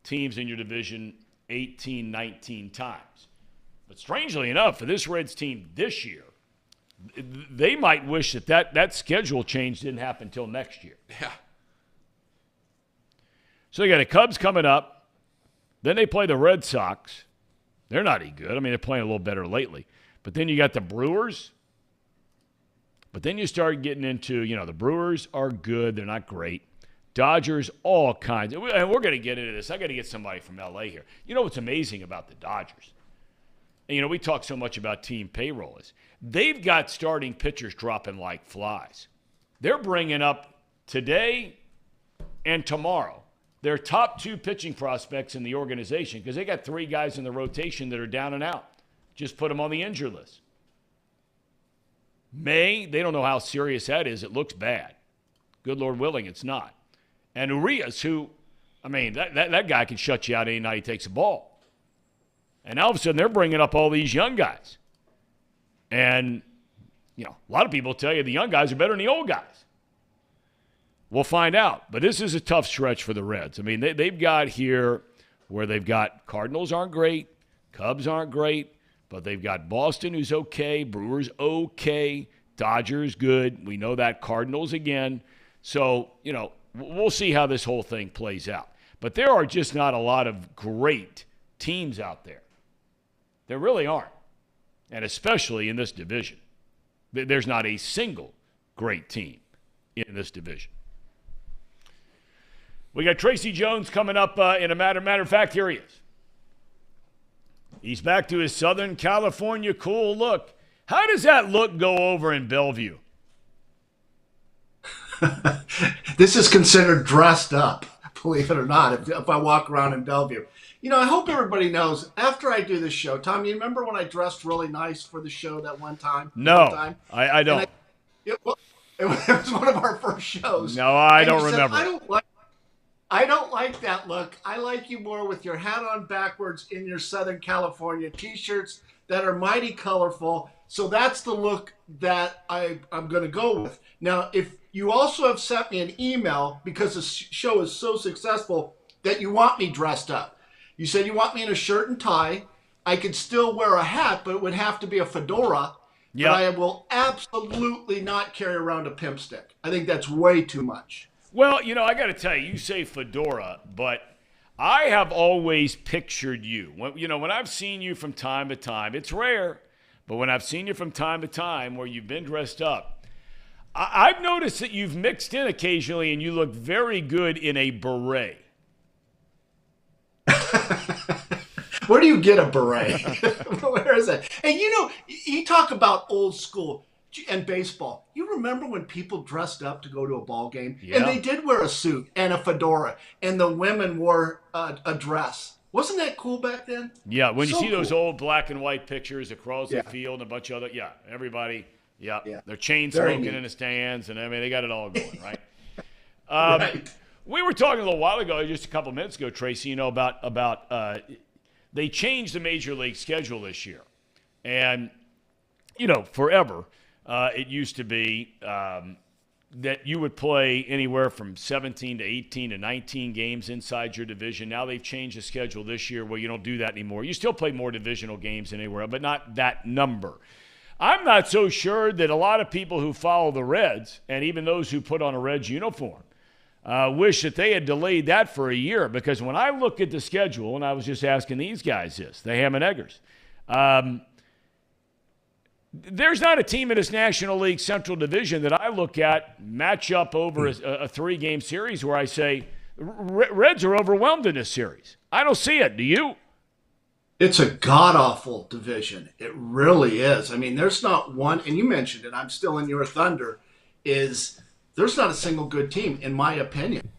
teams in your division 18, 19 times. But strangely enough, for this Reds team this year, they might wish that schedule change didn't happen until next year. Yeah. So they got the Cubs coming up. Then they play the Red Sox. They're not any good. I mean, they're playing a little better lately. But then you got the Brewers. But then you start getting into, the Brewers are good. They're not great. Dodgers, all kinds. And we're going to get into this. I got to get somebody from L.A. here. You know what's amazing about the Dodgers? And, we talk so much about team payroll. They've got starting pitchers dropping like flies. They're bringing up today and tomorrow their top 2 pitching prospects in the organization because they got 3 guys in the rotation that are down and out. Just put them on the injured list. May, they don't know how serious that is. It looks bad. Good Lord willing, it's not. And Urias, who, that guy can shut you out any night he takes a ball. And all of a sudden, they're bringing up all these young guys. And, a lot of people tell you the young guys are better than the old guys. We'll find out. But this is a tough stretch for the Reds. I mean, they've got here where they've got Cardinals aren't great, Cubs aren't great, but they've got Boston who's okay, Brewers okay, Dodgers good. We know that. Cardinals again. So, we'll see how this whole thing plays out. But there are just not a lot of great teams out there. There really aren't. And especially in this division. There's not a single great team in this division. We got Tracy Jones coming up in a matter of fact, here he is. He's back to his Southern California cool look. How does that look go over in Bellevue? This is considered dressed up, believe it or not, if I walk around in Bellevue. I hope everybody knows, after I do this show, Tom, you remember when I dressed really nice for the show that one time? No, I don't. It was one of our first shows. No, I don't remember. I don't like that look. I like you more with your hat on backwards in your Southern California T-shirts that are mighty colorful. So that's the look that I'm going to go with. Now, if you also have sent me an email because the show is so successful that you want me dressed up. You said you want me in a shirt and tie. I could still wear a hat, but it would have to be a fedora. Yep. But I will absolutely not carry around a pimp stick. I think that's way too much. Well, I got to tell you, you say fedora, but I have always pictured you. When I've seen you from time to time, it's rare, but when I've seen you from time to time where you've been dressed up, I've noticed that you've mixed in occasionally and you look very good in a beret. Where do you get a beret? Where is it? And you talk about old school and baseball. You remember when people dressed up to go to a ball game? Yeah. And they did wear a suit and a fedora, and the women wore a dress. Wasn't that cool back then? Yeah, when you So see those cool. old black and white pictures across Yeah. the field and a bunch of other, everybody, Yeah. they're chain Very smoking neat. in the stands, and I mean, they got it all going, right? Right. We were talking a little while ago, just a couple minutes ago, Tracy, about they changed the Major League schedule this year. And, forever, it used to be that you would play anywhere from 17 to 18 to 19 games inside your division. Now they've changed the schedule this year where you don't do that anymore. You still play more divisional games than anywhere, but not that number. I'm not so sure that a lot of people who follow the Reds, and even those who put on a Reds uniform, wish that they had delayed that for a year, because when I look at the schedule, and I was just asking these guys this, the Ham and Eggers, there's not a team in this National League Central Division that I look at match up over a three-game series where I say, Reds are overwhelmed in this series. I don't see it. Do you? It's a god-awful division. It really is. I mean, there's not one, and you mentioned it, I'm still in your thunder, is there's not a single good team, in my opinion.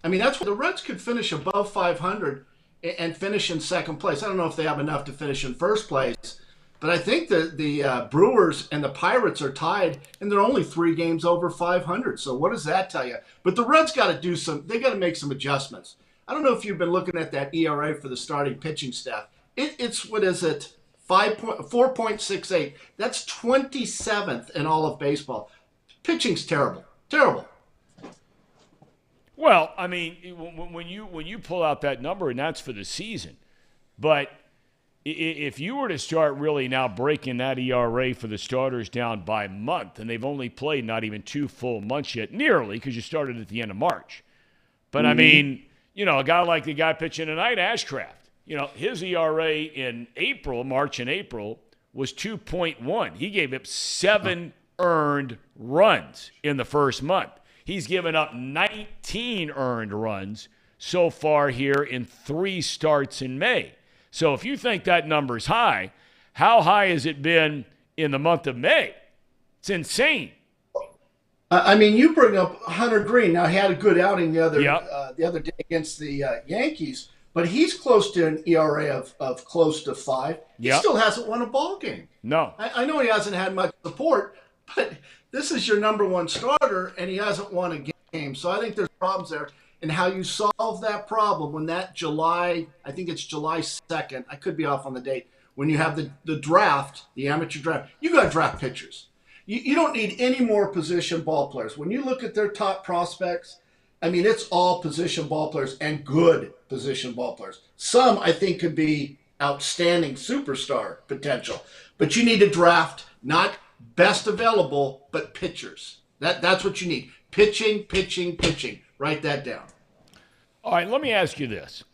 I mean, that's where the Reds could finish above 500 and finish in second place. I don't know if they have enough to finish in first place, but I think the Brewers and the Pirates are tied, and they're only 3 games over 500. So what does that tell you? But the Reds got to they got to make some adjustments. I don't know if you've been looking at that ERA for the starting pitching staff. It's what is it? 4.68. That's 27th in all of baseball. Pitching's terrible. Terrible. Well, I mean, when you pull out that number, and that's for the season, but if you were to start really now breaking that ERA for the starters down by month, and they've only played not even 2 full months yet, nearly, because you started at the end of March. But, I mean, a guy like the guy pitching tonight, Ashcraft, his ERA in March and April, was 2.1. He gave up 7 earned runs in the first month. He's given up 19 earned runs so far here in 3 starts in May. So if you think that number's high, how high has it been in the month of May? It's insane. I mean, you bring up Hunter Green. Now, he had a good outing the other day against the Yankees, but he's close to an ERA of close to 5. He still hasn't won a ball game. No. I know he hasn't had much support, but this is your number one starter, and he hasn't won a game. So I think there's problems there. And how you solve that problem when that July 2nd, I could be off on the date, when you have the draft, the amateur draft, you got to draft pitchers. You don't need any more position ball players. When you look at their top prospects, I mean, it's all position ball players and good position ball players. Some, I think, could be outstanding superstar potential. But you need to draft not best available, but pitchers. That's what you need. Pitching. Write that down. All right, let me ask you this,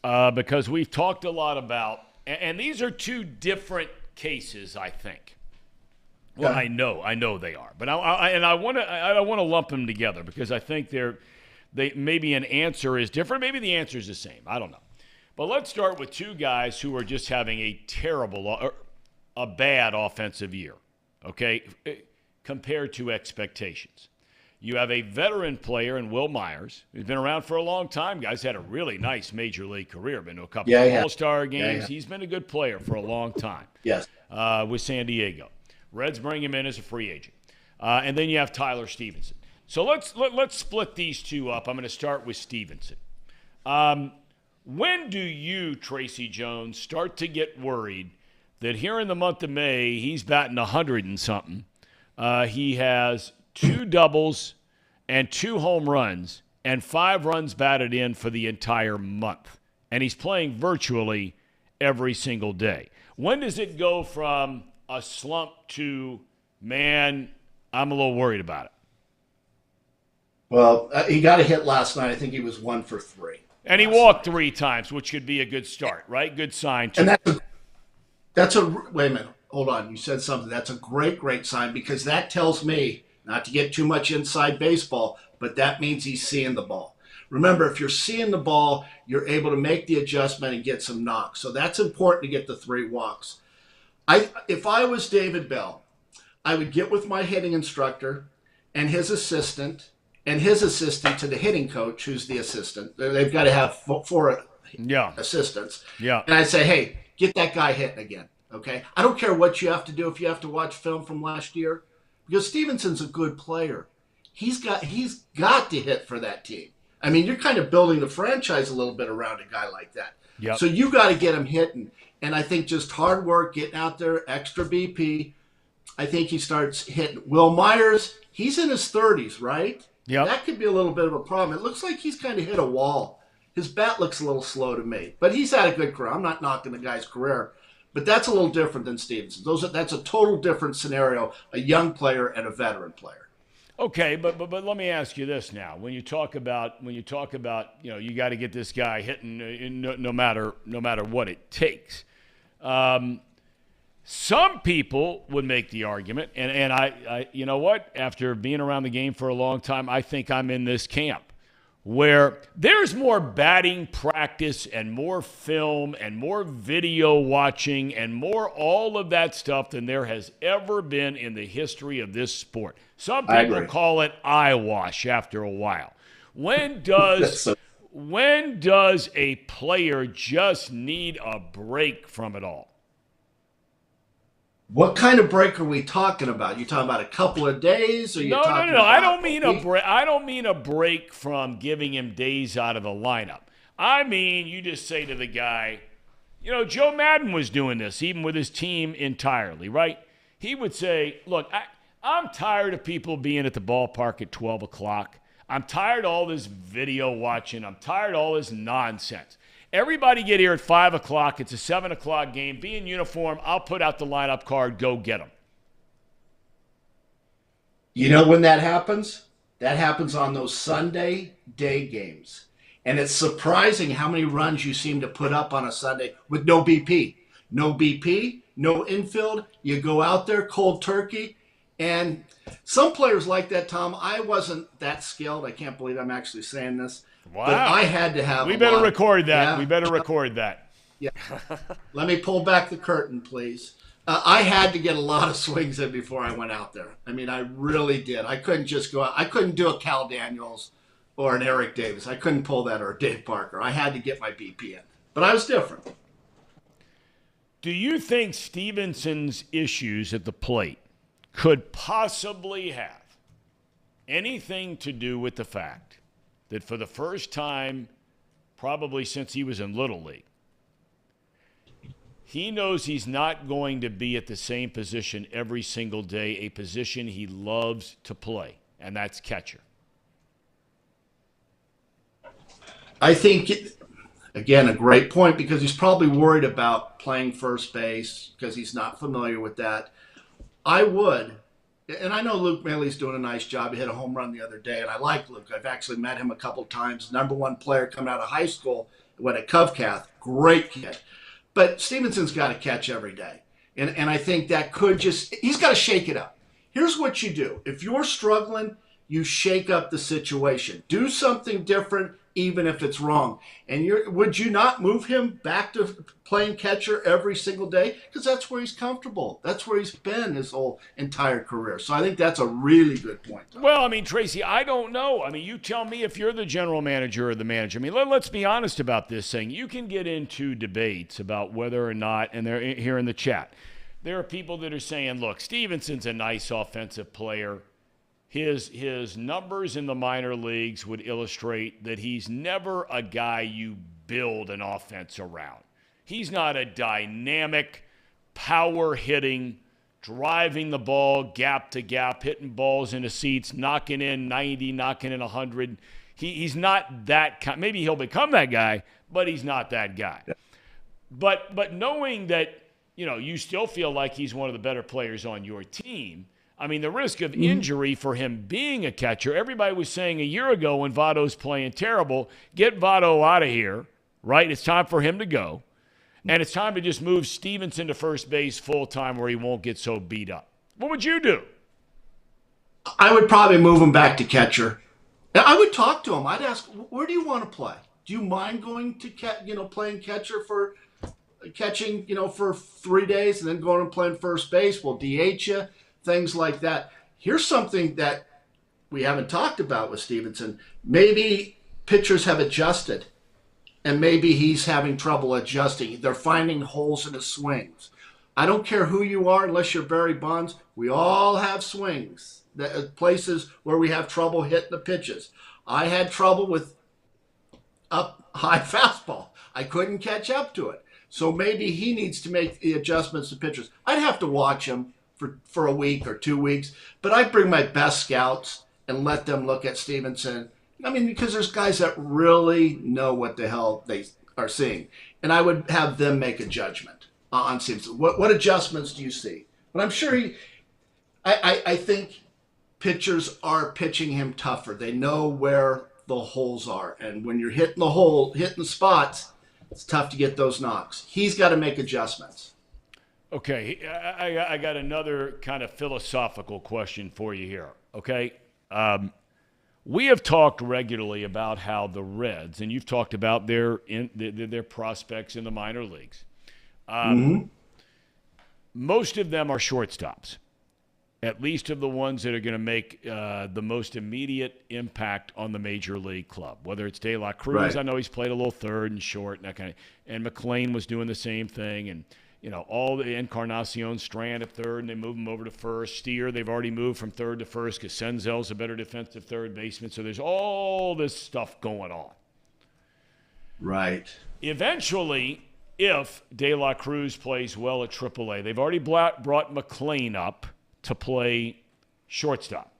because we've talked a lot about, and these are 2 different cases, I think. Well, I know they are, but I don't want to lump them together because I think they maybe an answer is different, maybe the answer is the same. I don't know, but let's start with 2 guys who are just having a bad offensive year, okay, compared to expectations. You have a veteran player in Will Myers, who's been around for a long time. Guy's had a really nice major league career. Been to a couple of All-Star games. He's been a good player for a long time. Yes. With San Diego. Reds bring him in as a free agent. And then you have Tyler Stevenson. So let's split these 2 up. I'm going to start with Stevenson. When do you, Tracy Jones, start to get worried that here in the month of May, he's batting 100 and something. He has 2 doubles and 2 home runs and 5 runs batted in for the entire month. And he's playing virtually every single day. When does it go from a slump to, man, I'm a little worried about it? Well, he got a hit last night. I think he was 1 for 3. And he walked 3 times, which could be a good start, right? Good sign, too. And wait a minute. Hold on. You said something. That's a great sign, because that tells me, not to get too much inside baseball, but that means he's seeing the ball. Remember, if you're seeing the ball, you're able to make the adjustment and get some knocks. So that's important to get the 3 walks. If I was David Bell, I would get with my hitting instructor and his assistant to the hitting coach, who's the assistant. They've got to have 4 assistants. Yeah. And I say, hey, get that guy hitting again. Okay. I don't care what you have to do if you have to watch film from last year, because Stevenson's a good player. He's got to hit for that team. I mean, you're kind of building the franchise a little bit around a guy like that. Yep. So you got to get him hitting. And I think just hard work, getting out there, extra BP, I think he starts hitting. Will Myers, he's in his 30s, right? Yeah. That could be a little bit of a problem. It looks like he's kind of hit a wall. His bat looks a little slow to me. But he's had a good career. I'm not knocking the guy's career. But that's a little different than Stevenson. That's a total different scenario, a young player and a veteran player. Okay, but let me ask you this now. When you talk about you got to get this guy hitting no matter what it takes. Some people would make the argument, and I you know what? After being around the game for a long time, I think I'm in this camp where there's more batting practice and more film and more video watching and more all of that stuff than there has ever been in the history of this sport. Some people call it eye wash after a while. When does a player just need a break from it all? What kind of break are we talking about? You talking about a couple of days, or No. I don't mean a break. I don't mean a break from giving him days out of the lineup. I mean, you just say to the guy, Joe Madden was doing this even with his team entirely, right? He would say, "Look, I'm tired of people being at the ballpark at 12 o'clock. I'm tired of all this video watching. I'm tired of all this nonsense. Everybody get here at 5 o'clock. It's a 7 o'clock game. Be in uniform. I'll put out the lineup card. Go get them." You know when that happens? That happens on those Sunday day games. And it's surprising how many runs you seem to put up on a Sunday with no BP. No BP, no infield. You go out there cold turkey. And some players like that, Tom. I wasn't that skilled. I can't believe I'm actually saying this. Wow. But I had to have We better record that. Yeah. We better record that. Yeah. Let me pull back the curtain, please. I had to get a lot of swings in before I went out there. I mean, I really did. I couldn't just go out. I couldn't do a Cal Daniels or an Eric Davis. I couldn't pull that, or a Dave Parker. I had to get my BP in. But I was different. Do you think Stevenson's issues at the plate could possibly have anything to do with the fact that for the first time, probably since he was in Little League, he knows he's not going to be at the same position every single day, a position he loves to play, and that's catcher? I think, again, a great point, because he's probably worried about playing first base because he's not familiar with that. I would, and I know Luke Maley's doing a nice job. He hit a home run the other day, and I like Luke. I've actually met him a couple times. #1 player coming out of high school, went at Covcath. Great kid. But Stevenson's got to catch every day. And I think that could he's got to shake it up. Here's what you do. If you're struggling, you shake up the situation. Do something different, even if it's wrong. And would you not move him back to playing catcher every single day? Because that's where he's comfortable. That's where he's been his whole entire career. So I think that's a really good point. Well, I mean, Tracy, I don't know. I mean, you tell me if you're the general manager or the manager. I mean, let's be honest about this thing. You can get into debates about whether or not, and they're here in the chat, there are people that are saying, look, Stevenson's a nice offensive player. His numbers in the minor leagues would illustrate that he's never a guy you build an offense around. He's not a dynamic, power-hitting, driving the ball gap to gap, hitting balls into seats, knocking in 90, knocking in 100. He's not that kind. Maybe he'll become that guy, but he's not that guy. Yeah. But knowing that, you still feel like he's one of the better players on your team, I mean, the risk of injury for him being a catcher, everybody was saying a year ago when Votto's playing terrible, get Votto out of here, right? It's time for him to go. And it's time to just move Stevenson to first base full-time where he won't get so beat up. What would you do? I would probably move him back to catcher. I would talk to him. I'd ask, where do you want to play? Do you mind going to playing catcher for catching, for 3 days and then going and playing first base? We'll DH you. Things like that. Here's something that we haven't talked about with Stevenson. Maybe pitchers have adjusted. and maybe he's having trouble adjusting. They're finding holes in his swings. I don't care who you are, unless you're Barry Bonds. We all have swings, places where we have trouble hitting the pitches. I had trouble with up high fastball. I couldn't catch up to it. So maybe he needs to make the adjustments to pitchers. I'd have to watch him for a week or 2 weeks, but I'd bring my best scouts and let them look at Stevenson. I mean, because there's guys that really know what the hell they are seeing. And I would have them make a judgment on Stevenson. What adjustments do you see? But I'm sure I think pitchers are pitching him tougher. They know where the holes are. And when you're hitting the spots, it's tough to get those knocks. He's got to make adjustments. Okay, I got another kind of philosophical question for you here, okay? We have talked regularly about how the Reds, and you've talked about their prospects in the minor leagues. Most of them are shortstops, at least of the ones that are going to make the most immediate impact on the major league club, whether it's De La Cruz. Right. I know he's played a little third and short and that kind of, and McLean was doing the same thing. And, you know, all the Encarnacion, Strand at third, and they move him over to first. Steer, they've already moved from third to first because Senzel's a better defensive third baseman. So there's all this stuff going on. Right. Eventually, if De La Cruz plays well at AAA, they've already brought McLean up to play shortstop.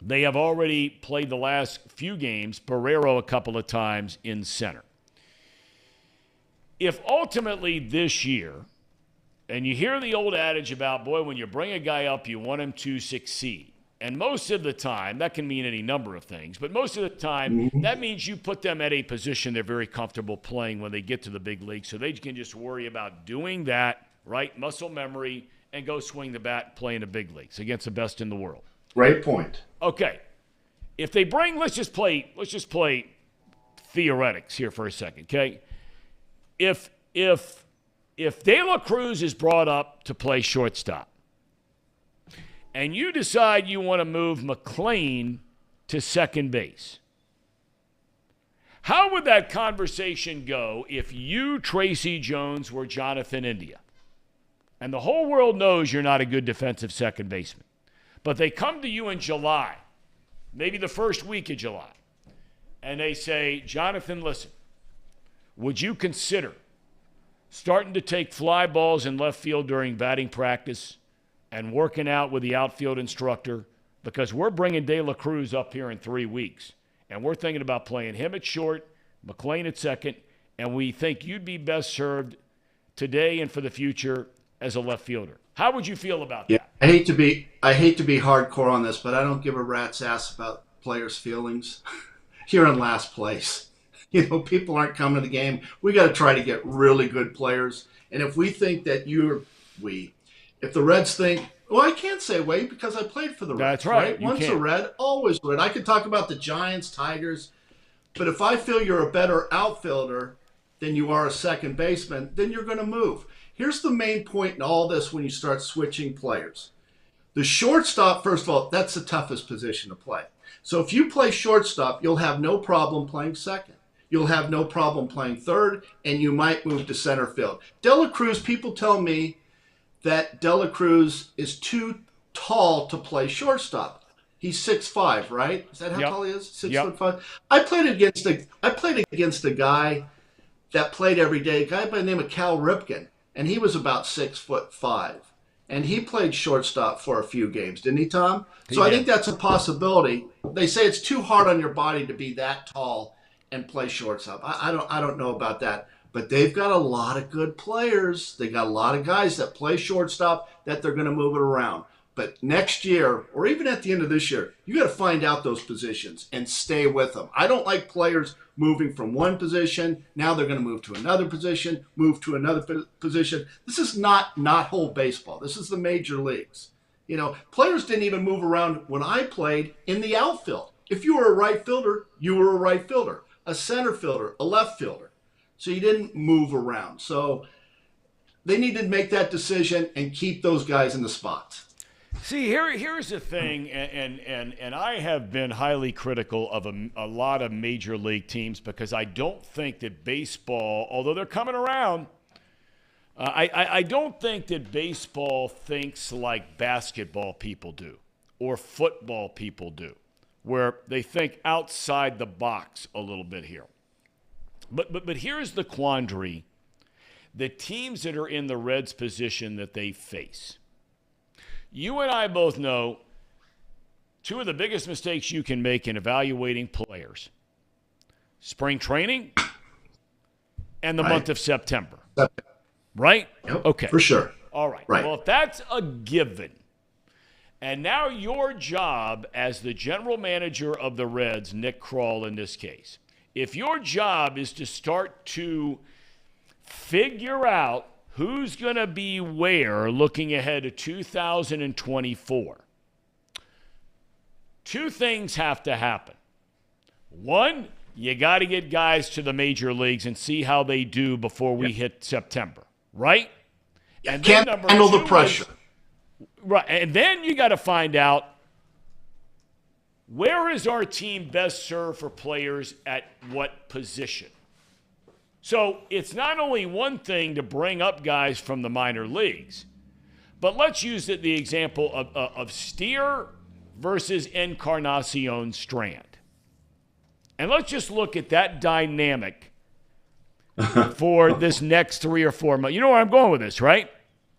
They have already played the last few games, Barrero a couple of times in center. If ultimately this year, and you hear the old adage about, boy, when you bring a guy up, you want him to succeed. And most of the time, that can mean any number of things, but most of the time, that means you put them at a position they're very comfortable playing when they get to the big league, so they can just worry about doing that, right, muscle memory, and go swing the bat and play in the big leagues against the best in the world. Great point. Okay. If they bring, let's just play theoretics here for a second, okay? If De La Cruz is brought up to play shortstop, and you decide you want to move McLean to second base, how would that conversation go if you, Tracy Jones, were Jonathan India? And the whole world knows you're not a good defensive second baseman. But they come to you in July, maybe the first week of July, and they say, Jonathan, listen, would you consider starting to take fly balls in left field during batting practice and working out with the outfield instructor? Because we're bringing De La Cruz up here in 3 weeks, and we're thinking about playing him at short, McLean at second, and we think you'd be best served today and for the future as a left fielder. How would you feel about that? I hate to be hardcore on this, but I don't give a rat's ass about players' feelings. You're in last place. You know, people aren't coming to the game. We got to try to get really good players. And if we think that if the Reds think, well, I can't say we because I played for the Reds. That's right. Once a Red, always Red. I could talk about the Giants, Tigers, but if I feel you're a better outfielder than you are a second baseman, then you're going to move. Here's the main point in all this when you start switching players. The shortstop, first of all, that's the toughest position to play. So if you play shortstop, you'll have no problem playing second. You'll have no problem playing third, and you might move to center field. De La Cruz, people tell me that De La Cruz is too tall to play shortstop. He's 6'5", right? Is that how tall he is? 6'5". I played against a guy that played every day, a guy by the name of Cal Ripken. And he was about 6'5", and he played shortstop for a few games, didn't he, Tom? I think that's a possibility. They say it's too hard on your body to be that tall and play shortstop. I don't know about that, but they've got a lot of good players. They got a lot of guys that play shortstop that they're going to move it around. But next year, or even at the end of this year, you got to find out those positions and stay with them. I don't like players moving from one position. Now they're going to move to another position, move to another position. This is not whole baseball. This is the major leagues. You know, players didn't even move around when I played in the outfield. If you were a right fielder, you were a right fielder, a center fielder, a left fielder. So you didn't move around. So they need to make that decision and keep those guys in the spots. See, here's the thing, and I have been highly critical of a lot of major league teams because I don't think that baseball, although they're coming around, I don't think that baseball thinks like basketball people do or football people do, where they think outside the box a little bit here. But here's the quandary. The teams that are in the Reds' position that they face. You and I both know two of the biggest mistakes you can make in evaluating players. Spring training and the month of September. Right? Yep, okay. For sure. All right. Right. Well, if that's a given, and now your job as the general manager of the Reds, Nick Kroll in this case, if your job is to start to figure out who's going to be where looking ahead to 2024, two things have to happen. One, you got to get guys to the major leagues and see how they do before we hit September, right? And can't handle the pressure. Right, and then you got to find out where is our team best served for players at what position. So it's not only one thing to bring up guys from the minor leagues, but let's use the example of Steer versus Encarnacion Strand. And let's just look at that dynamic for this next 3 or 4 months. You know where I'm going with this, right?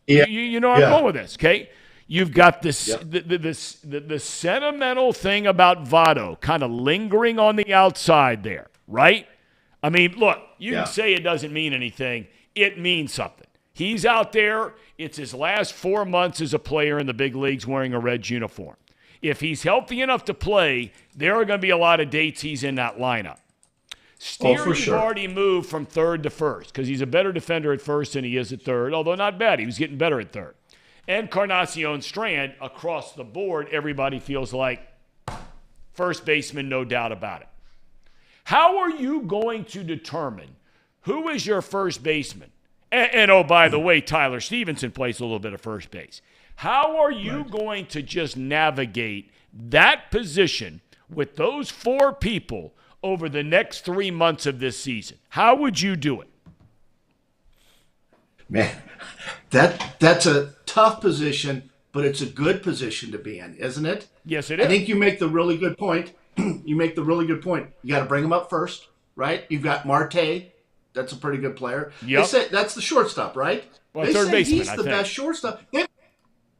Yeah. You know where I'm going with this, okay? You've got this the sentimental thing about Votto kind of lingering on the outside there, right? I mean, look, you can say it doesn't mean anything. It means something. He's out there. It's his last 4 months as a player in the big leagues wearing a Reds uniform. If he's healthy enough to play, there are going to be a lot of dates he's in that lineup. Steer, you've already moved from third to first because he's a better defender at first than he is at third, although not bad. He was getting better at third. Encarnacion Strand, across the board, everybody feels like first baseman, no doubt about it. How are you going to determine who is your first baseman? And oh, by the way, Tyler Stevenson plays a little bit of first base. How are you going to just navigate that position with those 4 people over the next 3 months of this season? How would you do it? Man, that's a tough position, but it's a good position to be in, isn't it? Yes, it is. I think you make the really good point. You got to bring him up first, right? You've got Marte. That's a pretty good player. Yep. They say that's the shortstop, right? Well, they third say baseman, he's I the think. best shortstop.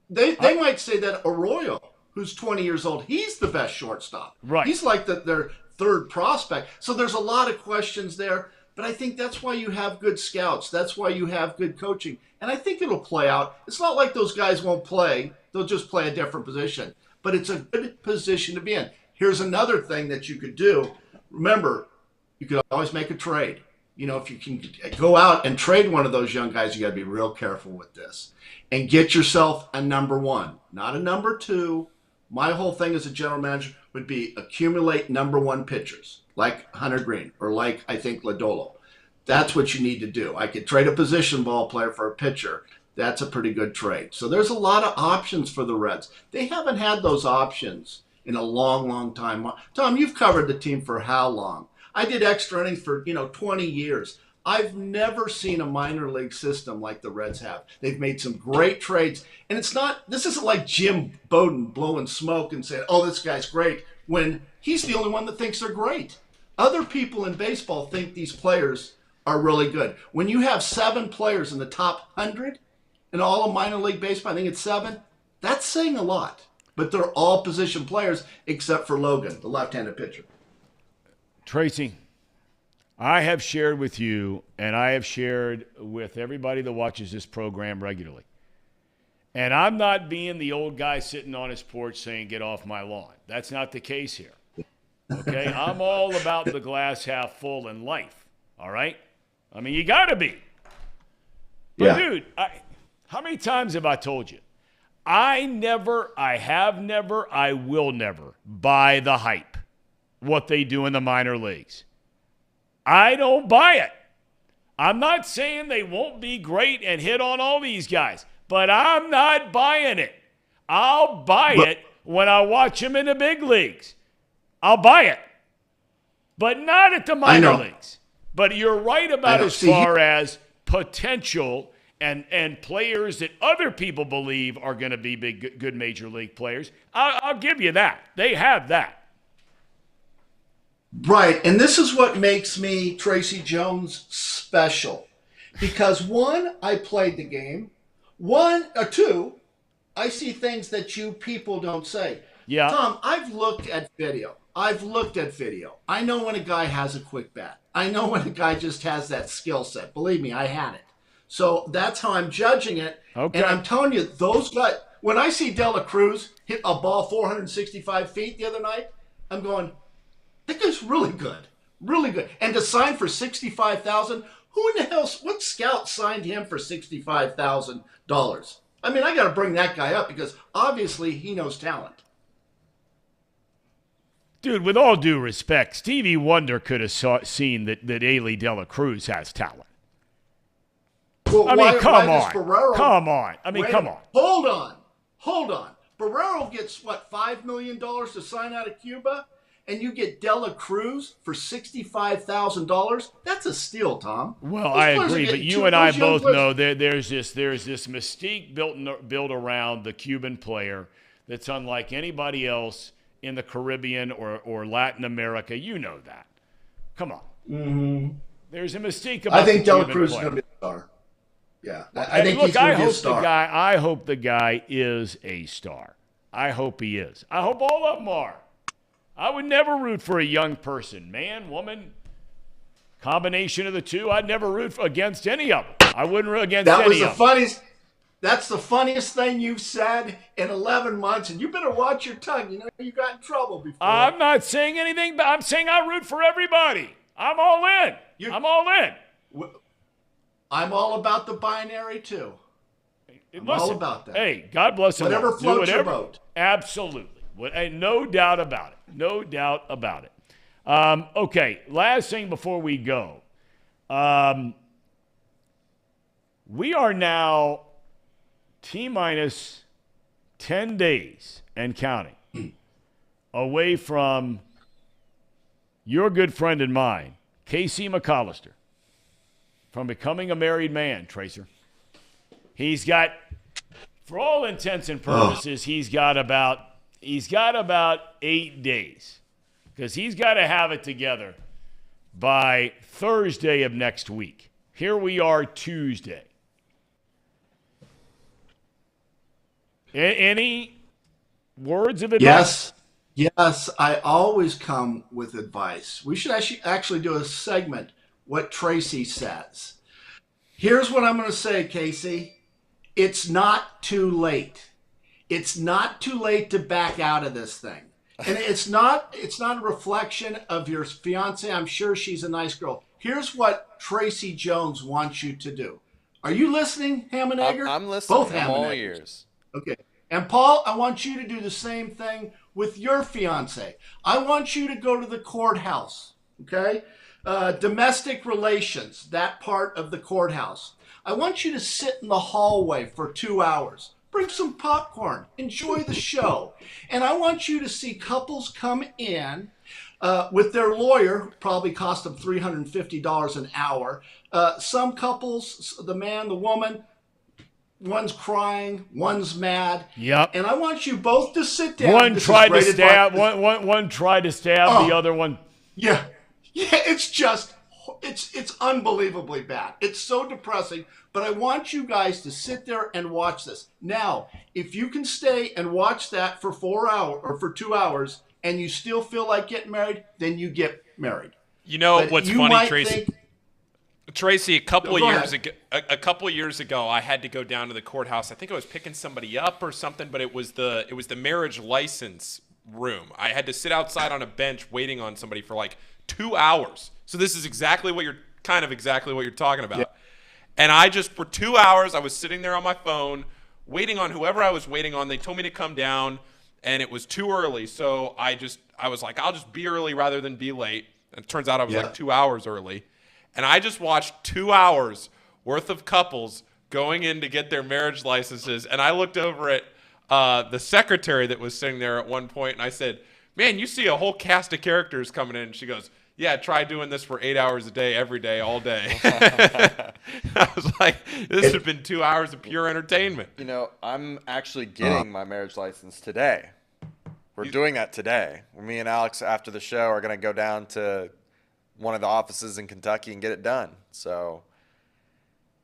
They might say that Arroyo, who's 20 years old, he's the best shortstop. Right. He's like their third prospect. So there's a lot of questions there. But I think that's why you have good scouts. That's why you have good coaching. And I think it'll play out. It's not like those guys won't play. They'll just play a different position. But it's a good position to be in. Here's another thing that you could do. Remember, you could always make a trade. You know, if you can go out and trade one of those young guys, you got to be real careful with this. And get yourself a number 1, not a number 2. My whole thing as a general manager would be accumulate number 1 pitchers, like Hunter Green or like, I think, Lodolo. That's what you need to do. I could trade a position ball player for a pitcher. That's a pretty good trade. So there's a lot of options for the Reds. They haven't had those options in a long, long time. Tom, you've covered the team for how long? I did extra innings for, 20 years. I've never seen a minor league system like the Reds have. They've made some great trades. And this isn't like Jim Bowden blowing smoke and saying, oh, this guy's great, when he's the only one that thinks they're great. Other people in baseball think these players are really good. When you have 7 players in the top 100 in all of minor league baseball, I think it's 7, that's saying a lot. But they're all position players except for Logan, the left-handed pitcher. Tracy, I have shared with you, and I have shared with everybody that watches this program regularly. And I'm not being the old guy sitting on his porch saying, get off my lawn. That's not the case here. Okay? I'm all about the glass half full in life. All right? I mean, you got to be. But, dude, how many times have I told you? I have never, I will never buy the hype, what they do in the minor leagues. I don't buy it. I'm not saying they won't be great and hit on all these guys, but I'm not buying it. I'll buy it when I watch him in the big leagues. I'll buy it. But not at the minor leagues. But you're right about as far as potential and players that other people believe are going to be good major league players. I'll give you that. They have that. Right. And this is what makes me, Tracy Jones, special. Because one, I played the game. Two, I see things that you people don't say. Yeah. Tom, I've looked at video. I know when a guy has a quick bat. I know when a guy just has that skill set. Believe me, I had it. So that's how I'm judging it. Okay. And I'm telling you, those guys, when I see De La Cruz hit a ball 465 feet the other night, I'm going, that guy's really good. Really good. And to sign for $65,000, who in the hell, what scout signed him for $65,000? I mean, I got to bring that guy up because obviously he knows talent. Dude, with all due respect, Stevie Wonder could have seen that Ailey De La Cruz has talent. Well, I mean, come on. Hold on. Barrero gets, what, $5 million to sign out of Cuba? And you get De La Cruz for $65,000? That's a steal, Tom. Well, I agree, but you and I both know there's this mystique built around the Cuban player that's unlike anybody else in the Caribbean or Latin America. You know that. Come on. Mm-hmm. There's a mystique about I think the De La Cruz is going to be a star. Yeah, I think he's going to be a star. I hope the guy is a star. I hope he is. I hope all of them are. I would never root for a young person, man, woman, combination of the two. I'd never root against any of them. I wouldn't root against any of them. That's the funniest thing you've said in 11 months, and you better watch your tongue. You know you got in trouble before. I'm not saying anything, but I'm saying I root for everybody. I'm all in. I'm all in. I'm all about the binary, too. I'm all about that. Hey, God bless them. Whatever floats your boat. Absolutely. No doubt about it. No doubt about it. Okay, last thing before we go. We are now T-minus 10 days and counting away from your good friend and mine, Casey McAllister, from becoming a married man, Tracer. He's got, for all intents and purposes, he's got about 8 days because he's got to have it together by Thursday of next week. Here we are Tuesday. Any words of advice? Yes, I always come with advice. We should actually do a segment, what Tracy says. Here's what I'm going to say, Casey. It's not too late. It's not too late to back out of this thing. And it's not a reflection of your fiance. I'm sure she's a nice girl. Here's what Tracy Jones wants you to do. Are you listening, Ham and Egger? I'm listening. Both Ham and all Eggers. ears. Okay. And Paul, I want you to do the same thing with your fiance. I want you to go to the courthouse, okay? Domestic relations, that part of the courthouse. I want you to sit in the hallway for 2 hours. Bring some popcorn. Enjoy the show. And I want you to see couples come in with their lawyer, who probably cost them $350 an hour. Some couples, the man, the woman, one's crying, one's mad. Yep. And I want you both to sit down. One tried to stab the other one. Yeah. Yeah, it's unbelievably bad. It's so depressing, but I want you guys to sit there and watch this. Now, if you can stay and watch that for 4 hours or for 2 hours and you still feel like getting married, then you get married. You know but what's you funny, Tracy? Tracy, a couple of years ago, I had to go down to the courthouse. I think I was picking somebody up or something, but it was the marriage license room. I had to sit outside on a bench waiting on somebody for like 2 hours. So this is exactly what you're talking about. Yeah. And for 2 hours, I was sitting there on my phone waiting on whoever I was waiting on. They told me to come down, and it was too early. So I was like, I'll just be early rather than be late. And it turns out I was like 2 hours early. And I just watched 2 hours worth of couples going in to get their marriage licenses. And I looked over at the secretary that was sitting there at one point, and I said, man, you see a whole cast of characters coming in. And she goes, yeah, try doing this for 8 hours a day, every day, all day. I was like, this has been 2 hours of pure entertainment. You know, I'm actually getting my marriage license today. We're doing that today. Me and Alex, after the show, are going to go down to one of the offices in Kentucky and get it done. So...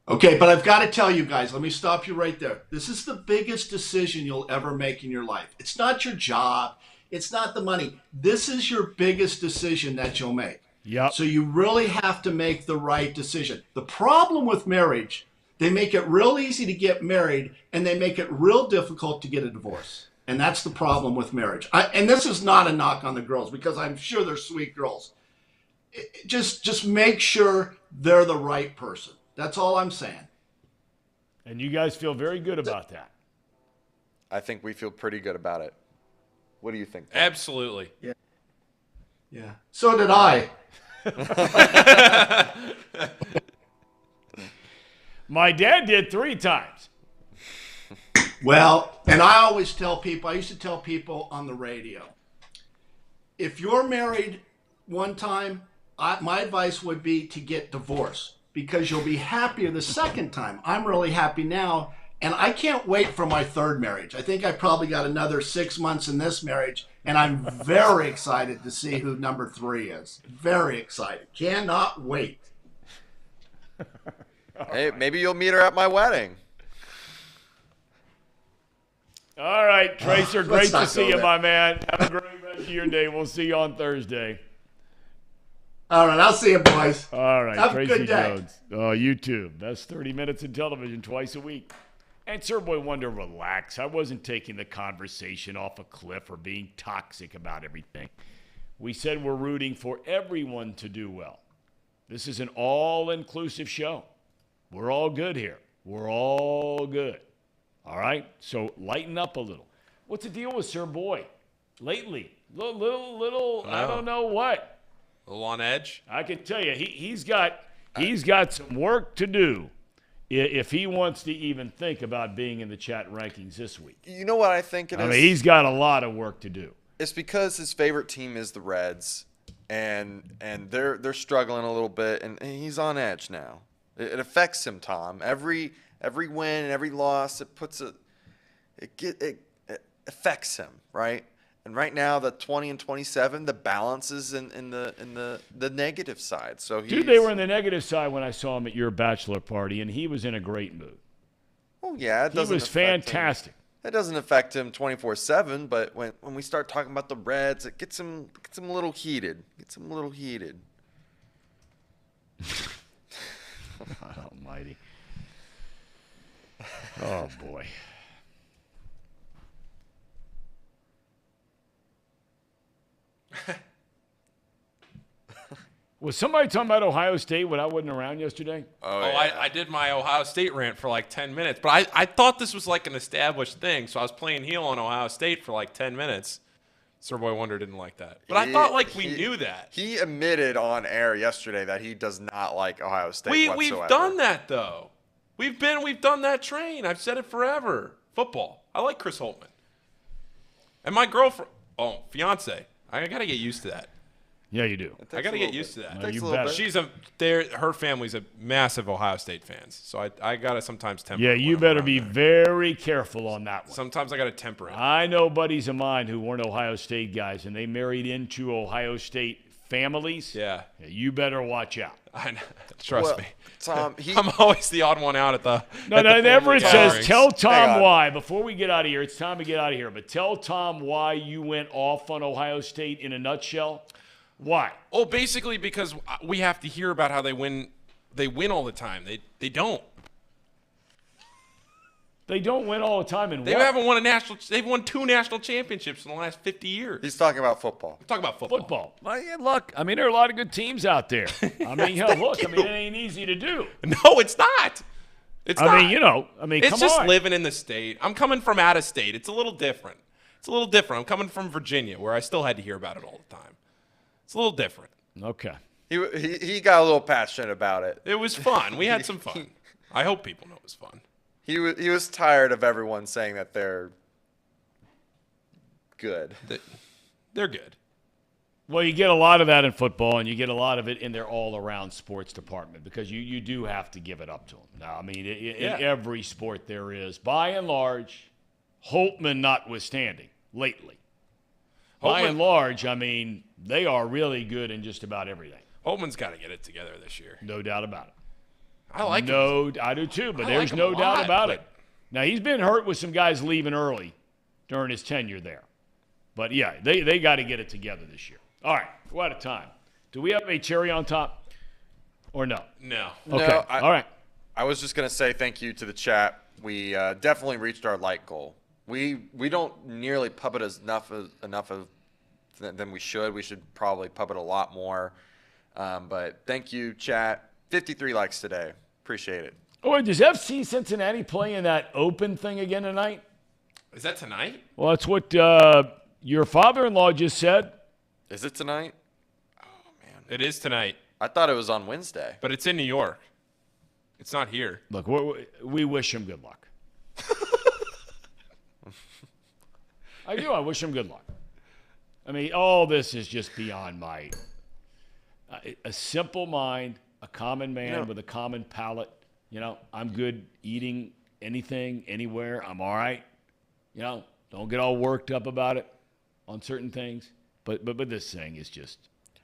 Okay, but I've got to tell you guys, let me stop you right there. This is the biggest decision you'll ever make in your life. It's not your job. It's not the money. This is your biggest decision that you'll make. Yep. So you really have to make the right decision. The problem with marriage, they make it real easy to get married, and they make it real difficult to get a divorce. And that's the problem with marriage. And this is not a knock on the girls, because I'm sure they're sweet girls. Just make sure they're the right person. That's all I'm saying. And you guys feel very good about that. I think we feel pretty good about it. What do you think? Absolutely. Yeah. So did I. My dad did 3 times. Well, and I used to tell people on the radio, if you're married one time, my advice would be to get divorced, because you'll be happier the second time. I'm really happy now, and I can't wait for my 3rd marriage. I think I probably got another 6 months in this marriage, and I'm very excited to see who number 3 is. Very excited. Cannot wait. Hey, maybe you'll meet her at my wedding. All right, Tracer, great to see you, there. my man. Have a great rest of your day. We'll see you on Thursday. All right, I'll see you, boys. All right, Have a Tracy good day. Jones. YouTube. That's 30 minutes in television twice a week. And Sir Boy Wonder, relax. I wasn't taking the conversation off a cliff or being toxic about everything. We said we're rooting for everyone to do well. This is an all-inclusive show. We're all good here. We're all good. All right? So lighten up a little. What's the deal with Sir Boy? Lately, little I don't know what. A little on edge. I can tell you, he's got some work to do if he wants to even think about being in the chat rankings this week. You know what I think it is? I mean, he's got a lot of work to do. It's because his favorite team is the Reds, and they're struggling a little bit, and he's on edge now. It affects him, Tom. Every win and every loss, it affects him, right? And right now, the 20 and 27, the balance is in the negative side. So Dude, they were in the negative side when I saw him at your bachelor party, and he was in a great mood. Oh yeah, he was fantastic. It doesn't affect him 24/7, but when we start talking about the Reds, it gets him a little heated. God almighty. Oh boy. Was somebody talking about Ohio State when I wasn't around yesterday? Oh yeah. I did my Ohio State rant for like 10 minutes, but I thought this was like an established thing, so I was playing heel on Ohio State for like 10 minutes. Sir Boy Wonder didn't like that. But I thought like we knew that. He admitted on air yesterday that he does not like Ohio State whatsoever. We've done that though. We've done that train. I've said it forever. Football. I like Chris Holtman. And my girlfriend, fiance. I got to get used to that. Yeah, you do. I got to get used to that. No, you better. Her family's a massive Ohio State fans, so I got to sometimes temper. Yeah, you better be very careful on that one. Sometimes I got to temper it. I know buddies of mine who weren't Ohio State guys, and they married into Ohio State families. Yeah. You better watch out. Trust me. Tom, I'm always the odd one out at the. No, Everett says, tell Tom why. Before we get out of here, it's time to get out of here. But tell Tom why you went off on Ohio State in a nutshell. Why? Oh, basically because we have to hear about how they win. They win all the time. They don't. They don't win all the time. They haven't won a national. They've won 2 national championships in the last 50 years. He's talking about football. I'm talking about football. Football. Well, yeah, look, I mean, there are a lot of good teams out there. I mean, look, I mean, it ain't easy to do. No, it's not. It's not. It's come just living in the state. I'm coming from out of state. It's a little different. I'm coming from Virginia, where I still had to hear about it all the time. It's a little different. Okay. He got a little passionate about it. It was fun. We had some fun. I hope people know it was fun. He was tired of everyone saying that they're good. They're good. Well, you get a lot of that in football, and you get a lot of it in their all-around sports department because you do have to give it up to them. Now, I mean, in every sport there is, by and large, Holtman notwithstanding, lately. By and large, I mean, they are really good in just about everything. Holtman's got to get it together this year. No doubt about it. I like him. I do too, but I there's like no him a doubt lot, about but- it. Now, he's been hurt with some guys leaving early during his tenure there. But, yeah, they got to get it together this year. All right, we're out of time. Do we have a cherry on top or no? No. Okay, No, all right. I was just going to say thank you to the chat. We definitely reached our like goal. We don't nearly pub it enough than we should. We should probably pub it a lot more. But thank you, chat. 53 likes today. Appreciate it. Oh, wait, does FC Cincinnati play in that open thing again tonight? Is that tonight? Well, that's what your father-in-law just said. Is it tonight? It is tonight, I thought it was on Wednesday. but it's in New York. It's not here. Look, we wish him good luck. I do. I wish him good luck. I mean, all this is just beyond my a simple mind, a common man with a common palate. You know, I'm good eating anything, anywhere. I'm all right. You know, don't get all worked up about it on certain things. But this thing is just.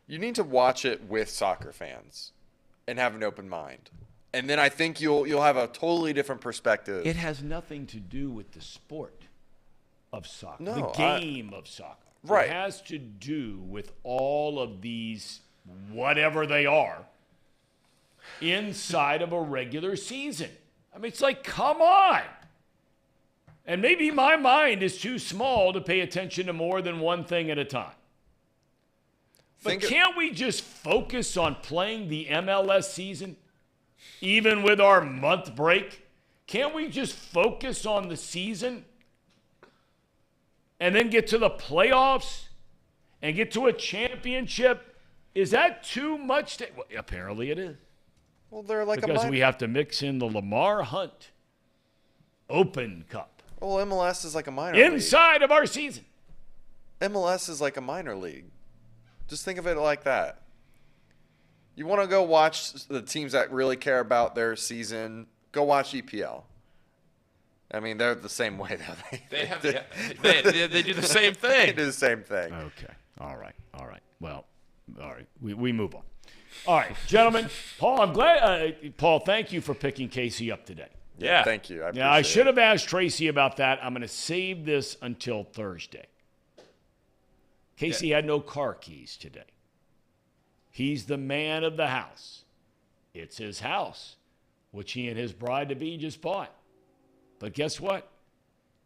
You need to watch it with soccer fans and have an open mind. And then I think you'll have a totally different perspective. It has nothing to do with the sport of soccer, No, the game of soccer. Right. It has to do with all of these, whatever they are, inside of a regular season. I mean, it's like, come on. And maybe my mind is too small to pay attention to more than one thing at a time. But can't we just focus on playing the MLS season, even with our month break? Can't we just focus on the season and then get to the playoffs and get to a championship? Is that too much? Well, apparently it is. Well, they're like because we have to mix in the Lamar Hunt Open Cup. Well, MLS is like a minor inside of our season. MLS is like a minor league. Just think of it like that. You want to go watch the teams that really care about their season, go watch EPL. I mean, they're the same way, though. They do the same thing. They do the same thing. Okay. All right. Well, all right. We move on. All right, gentlemen. Paul, I'm glad. Paul, thank you for picking Casey up today. Yeah. Thank you. I should have asked Tracy about that. I'm going to save this until Thursday. Casey had no car keys today. He's the man of the house. It's his house, which he and his bride-to-be just bought. But guess what?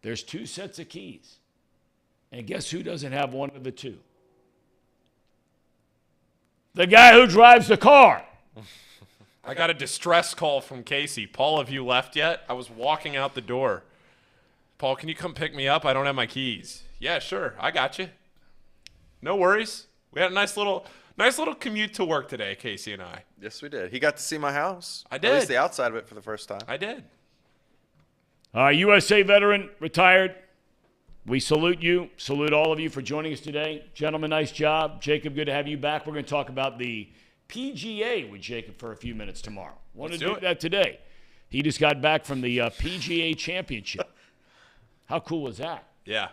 There's 2 sets of keys. And guess who doesn't have one of the 2? The guy who drives the car. I got a distress call from Casey. Paul, have you left yet? I was walking out the door. Paul, can you come pick me up? I don't have my keys. Yeah, sure. I got you. No worries. We had a nice little commute to work today, Casey and I. Yes, we did. He got to see my house. I did. At least the outside of it for the first time. I did. USA veteran, retired. We salute you. Salute all of you for joining us today. Gentlemen, nice job. Jacob, good to have you back. We're going to talk about the PGA with Jacob for a few minutes tomorrow. Want to do that today. He just got back from the PGA Championship. How cool is that? Yeah.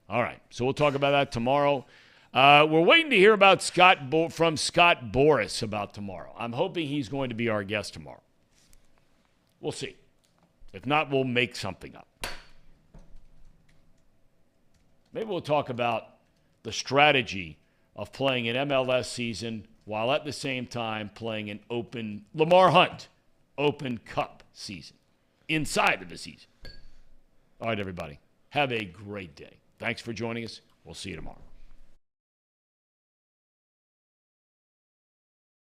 All right. So we'll talk about that tomorrow. We're waiting to hear about from Scott Boras about tomorrow. I'm hoping he's going to be our guest tomorrow. We'll see. If not, we'll make something up. Maybe we'll talk about the strategy of playing an MLS season while at the same time playing an open Lamar Hunt Open Cup season inside of the season. All right, everybody. Have a great day. Thanks for joining us. We'll see you tomorrow.